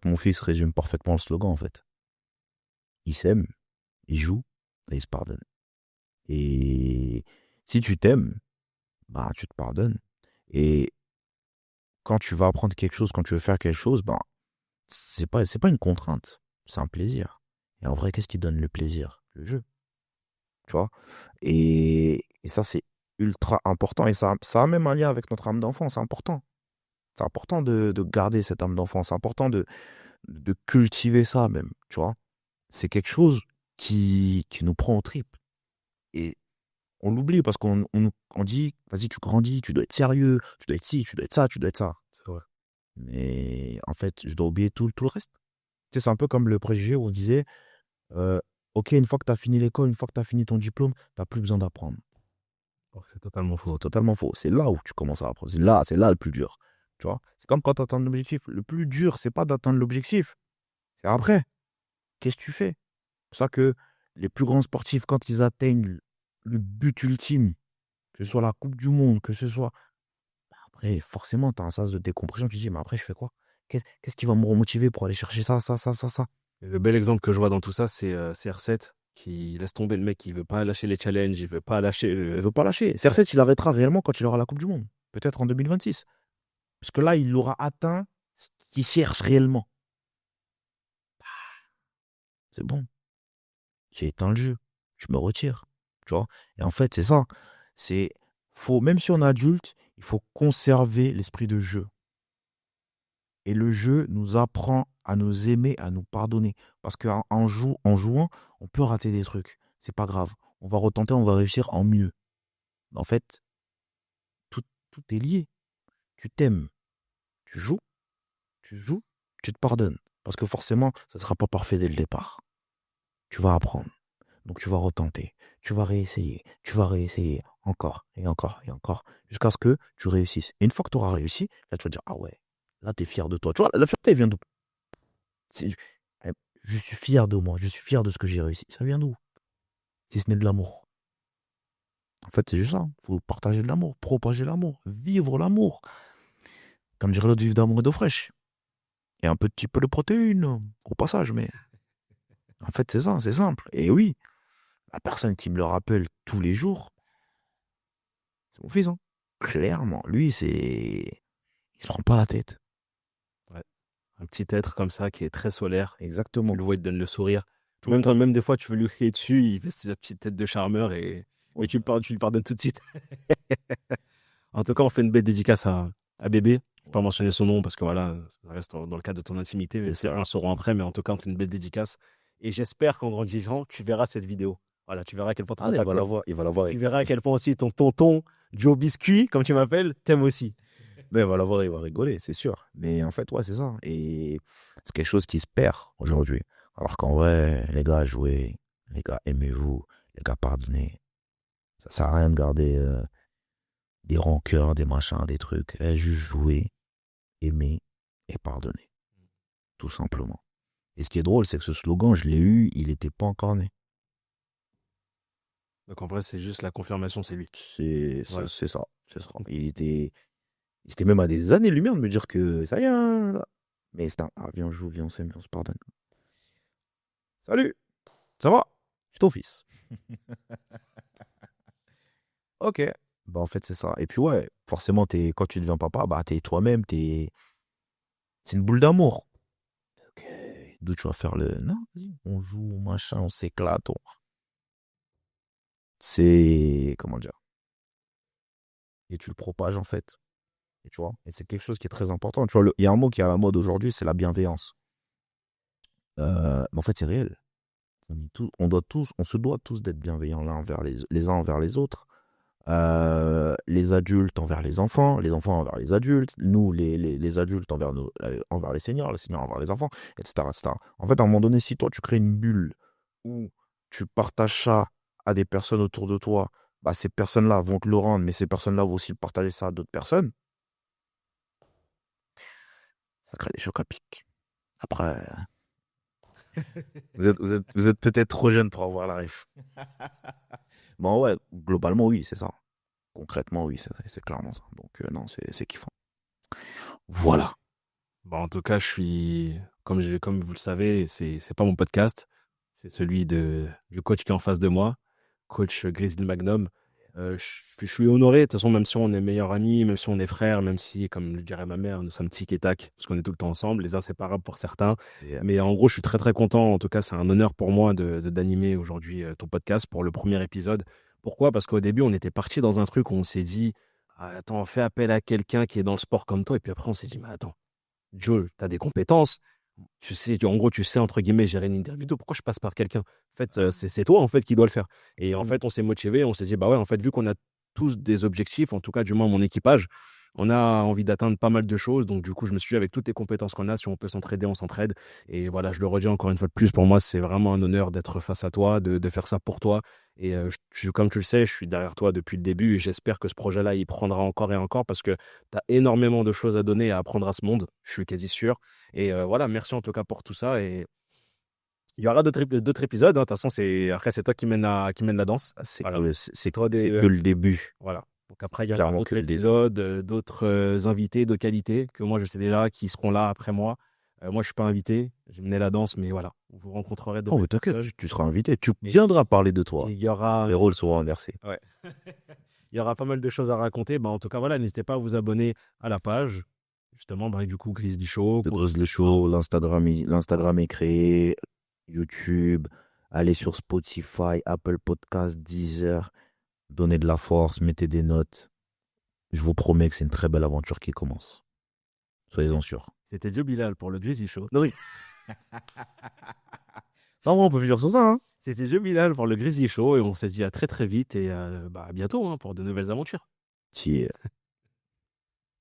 Speaker 2: mon fils résume parfaitement le slogan, en fait. Il s'aime, il joue et il se pardonne. Et si tu t'aimes, bah, tu te pardonnes. Et quand tu vas apprendre quelque chose, quand tu veux faire quelque chose, bah, c'est pas une contrainte, c'est un plaisir. Et en vrai, qu'est-ce qui donne le plaisir? Le jeu, tu vois? Et ça, c'est ultra important. Et ça a même un lien avec notre âme d'enfant, c'est important. C'est important de garder cette âme d'enfant, c'est important de cultiver ça même, tu vois? C'est quelque chose qui nous prend aux tripes. Et on l'oublie parce qu'on dit, vas-y, tu grandis, tu dois être sérieux, tu dois être ci, tu dois être ça, tu dois être ça.
Speaker 1: C'est vrai.
Speaker 2: Mais en fait, je dois oublier tout le reste. Tu sais, c'est un peu comme le préjugé où on disait, Ok, une fois que tu as fini l'école, une fois que tu as fini ton diplôme, tu n'as plus besoin d'apprendre.
Speaker 1: Alors que c'est totalement
Speaker 2: C'est
Speaker 1: faux.
Speaker 2: totalement faux. C'est là où tu commences à apprendre. C'est là le plus dur. Tu vois? C'est comme quand tu atteins l'objectif. Le plus dur, c'est pas d'atteindre l'objectif. C'est après. Qu'est-ce que tu fais? C'est pour ça que les plus grands sportifs, quand ils atteignent le but ultime, que ce soit la Coupe du Monde, que ce soit. Après, forcément, tu as un sas de décompression. Tu te dis, mais après, je fais quoi? Qu'est-ce qui va me remotiver pour aller chercher ça, ça, ça, ça, ça?
Speaker 1: Et le bel exemple que je vois dans tout ça, c'est CR7 qui laisse tomber le mec qui veut pas lâcher les challenges, il veut pas lâcher.
Speaker 2: Il veut pas lâcher. CR7, il arrêtera réellement quand il aura la Coupe du Monde. Peut-être en 2026. Parce que là, il aura atteint ce qu'il cherche réellement. C'est bon. J'ai éteint le jeu. Je me retire. Tu vois? Et en fait, c'est ça. C'est faut, même si on est adulte, il faut conserver l'esprit de jeu. Et le jeu nous apprend à nous aimer, à nous pardonner. Parce qu'en jouant, on peut rater des trucs. C'est pas grave. On va retenter, on va réussir en mieux. En fait, tout, tout est lié. Tu t'aimes, tu joues, tu joues, tu te pardonnes. Parce que forcément, ça ne sera pas parfait dès le départ. Tu vas apprendre. Donc tu vas retenter. Tu vas réessayer. Tu vas réessayer encore et encore et encore. Jusqu'à ce que tu réussisses. Et une fois que tu auras réussi, là tu vas dire, ah ouais, là tu es fier de toi. Tu vois, la fierté elle vient d'où? C'est- Je suis fier de moi. Je suis fier de ce que j'ai réussi. Ça vient d'où? Si ce n'est de l'amour. En fait, c'est juste ça. Il faut partager de l'amour, propager l'amour, vivre l'amour. Comme dirait l'autre, vivre d'amour et d'eau fraîche. Et un petit peu de protéines au passage, mais en fait, c'est ça, c'est simple. Et oui, la personne qui me le rappelle tous les jours, c'est mon fils, hein. Clairement, lui, il se prend pas la tête.
Speaker 1: Ouais. Un petit être comme ça qui est très solaire. Tu
Speaker 2: Exactement.
Speaker 1: le vois, il te donne le sourire.
Speaker 2: Tout.
Speaker 1: Même des fois, tu veux lui crier dessus, il fait sa petite tête de charmeur mais
Speaker 2: Oui.
Speaker 1: tu lui pardonnes tout de suite. En tout cas, on fait une belle dédicace à bébé. Je vais pas mentionner son nom parce que voilà, ça reste dans le cadre de ton intimité, mais
Speaker 2: C'est
Speaker 1: c'est
Speaker 2: ça.
Speaker 1: un sauront après. Mais en tout cas, on fait une belle dédicace. Et j'espère qu'en grandissant, tu verras cette vidéo. Voilà, tu verras à quel point ton
Speaker 2: Ah, il
Speaker 1: papa
Speaker 2: va
Speaker 1: t'aime.
Speaker 2: l'avoir, il va l'avoir.
Speaker 1: Tu verras à quel point aussi ton tonton Joe Biscuit, comme tu m'appelles, t'aime aussi.
Speaker 2: Mais il va l'avoir, il va rigoler, c'est sûr. Mais en fait, ouais, c'est ça. Et c'est quelque chose qui se perd aujourd'hui. Alors qu'en vrai, les gars, jouez, les gars, aimez-vous, les gars, pardonnez. Ça sert à rien de garder des rancœurs, des machins, des trucs. Juste jouer, aimer et pardonner. Tout simplement. Et ce qui est drôle, c'est que ce slogan, je l'ai eu, il n'était pas encore né.
Speaker 1: Donc en vrai, c'est juste la confirmation, c'est lui.
Speaker 2: C'est
Speaker 1: Voilà.
Speaker 2: c'est ça, c'est ça. Il était même à des années-lumière de me dire que ça y est, hein, là. Mais c'est un, ah, viens, on joue, viens, on s'aime, viens, on se pardonne. Salut, ça va? Je suis ton fils. Ok. Bah, en fait, c'est ça. Et puis, ouais, forcément, quand tu deviens papa, bah, t'es toi-même, c'est une boule d'amour. Ok. D'où tu vas faire le. Non, vas-y, on joue, machin, on s'éclate. C'est. Comment dire? Et tu le propages, en fait. Et tu vois? Et c'est quelque chose qui est très important. Tu vois, il y a un mot qui est à la mode aujourd'hui, c'est la bienveillance. Mais en fait, c'est réel. On se doit tous d'être bienveillants l'un envers les uns envers les autres. Les adultes envers les enfants envers les adultes, nous, les adultes envers les seniors envers les enfants, etc., etc. En fait, à un moment donné, si toi, tu crées une bulle où tu partages ça à des personnes autour de toi, bah, ces personnes-là vont te le rendre, mais ces personnes-là vont aussi partager ça à d'autres personnes, ça crée des chocs à pic. Après, vous êtes peut-être trop jeune pour avoir la ref. Bon, ouais, globalement, oui, c'est ça. Concrètement, oui, c'est clairement ça. Donc, non, c'est kiffant. Voilà.
Speaker 1: Bon, en tout cas, comme vous le savez, c'est pas mon podcast. C'est celui du coach qui est en face de moi, coach Grizzly Magnum. Je suis honoré, de toute façon, même si on est meilleurs amis, même si on est frères, même si, comme le dirait ma mère, nous sommes tic et tac, parce qu'on est tout le temps ensemble, les inséparables pour certains.
Speaker 2: Et,
Speaker 1: Mais en gros, je suis très très content. En tout cas, c'est un honneur pour moi d'animer aujourd'hui ton podcast pour le premier épisode. Pourquoi? Parce qu'au début, on était parti dans un truc où on s'est dit, ah, attends, fais appel à quelqu'un qui est dans le sport comme toi. Et puis après, on s'est dit, mais attends, Joe, tu as des compétences. En gros, tu sais, entre guillemets, gérer une interview. Pourquoi je passe par quelqu'un? En fait, c'est toi, en fait, qui doit le faire. Et en fait, on s'est motivé. On s'est dit, bah ouais, en fait, vu qu'on a tous des objectifs, en tout cas, du moins mon équipage, On a envie d'atteindre pas mal de choses. Donc, du coup, je me suis dit, avec toutes les compétences qu'on a, si on peut s'entraider, on s'entraide. Et voilà, je le redis encore une fois de plus. Pour moi, c'est vraiment un honneur d'être face à toi, de faire ça pour toi. Et comme tu le sais, je suis derrière toi depuis le début. Et j'espère que ce projet-là, il prendra encore et encore parce que tu as énormément de choses à donner et à apprendre à ce monde. Je suis quasi sûr. Et voilà, merci en tout cas pour tout ça. Et il y aura d'autres épisodes, hein. De toute façon, après, c'est toi qui mène la danse.
Speaker 2: C'est
Speaker 1: Voilà.
Speaker 2: que, c'est
Speaker 1: Toi,
Speaker 2: c'est que le début.
Speaker 1: voilà. Donc après, il y aura
Speaker 2: Clairement
Speaker 1: d'autres
Speaker 2: que le début.
Speaker 1: épisodes, d'autres invités de qualité que moi, je sais déjà qui seront là après moi. Moi, je suis pas invité. J'ai mené la danse, mais voilà. Vous rencontrerez de
Speaker 2: Oh,
Speaker 1: belles
Speaker 2: mais t'inquiète,
Speaker 1: personnes.
Speaker 2: tu seras invité. Tu
Speaker 1: Et,
Speaker 2: viendras parler de
Speaker 1: et
Speaker 2: toi.
Speaker 1: il y aura,
Speaker 2: Les rôles seront inversés.
Speaker 1: ouais. Il y aura pas mal de choses à raconter. En tout cas, voilà, n'hésitez pas à vous abonner à la page. Justement, du coup, Grizzly Show.
Speaker 2: Le Grizzly Show, l'Instagram est créé, YouTube, allez sur Spotify, Apple Podcasts, Deezer, donnez de la force, mettez des notes. Je vous promets que c'est une très belle aventure qui commence. Soyez-en sûrs.
Speaker 1: C'était Joe Bilal pour le Grizzly Show.
Speaker 2: Non, on peut finir sur ça, hein.
Speaker 1: C'était Joe Bilal pour le Grizzly Show et on se dit à très très vite et à bientôt, hein, pour de nouvelles aventures.
Speaker 2: Cheers.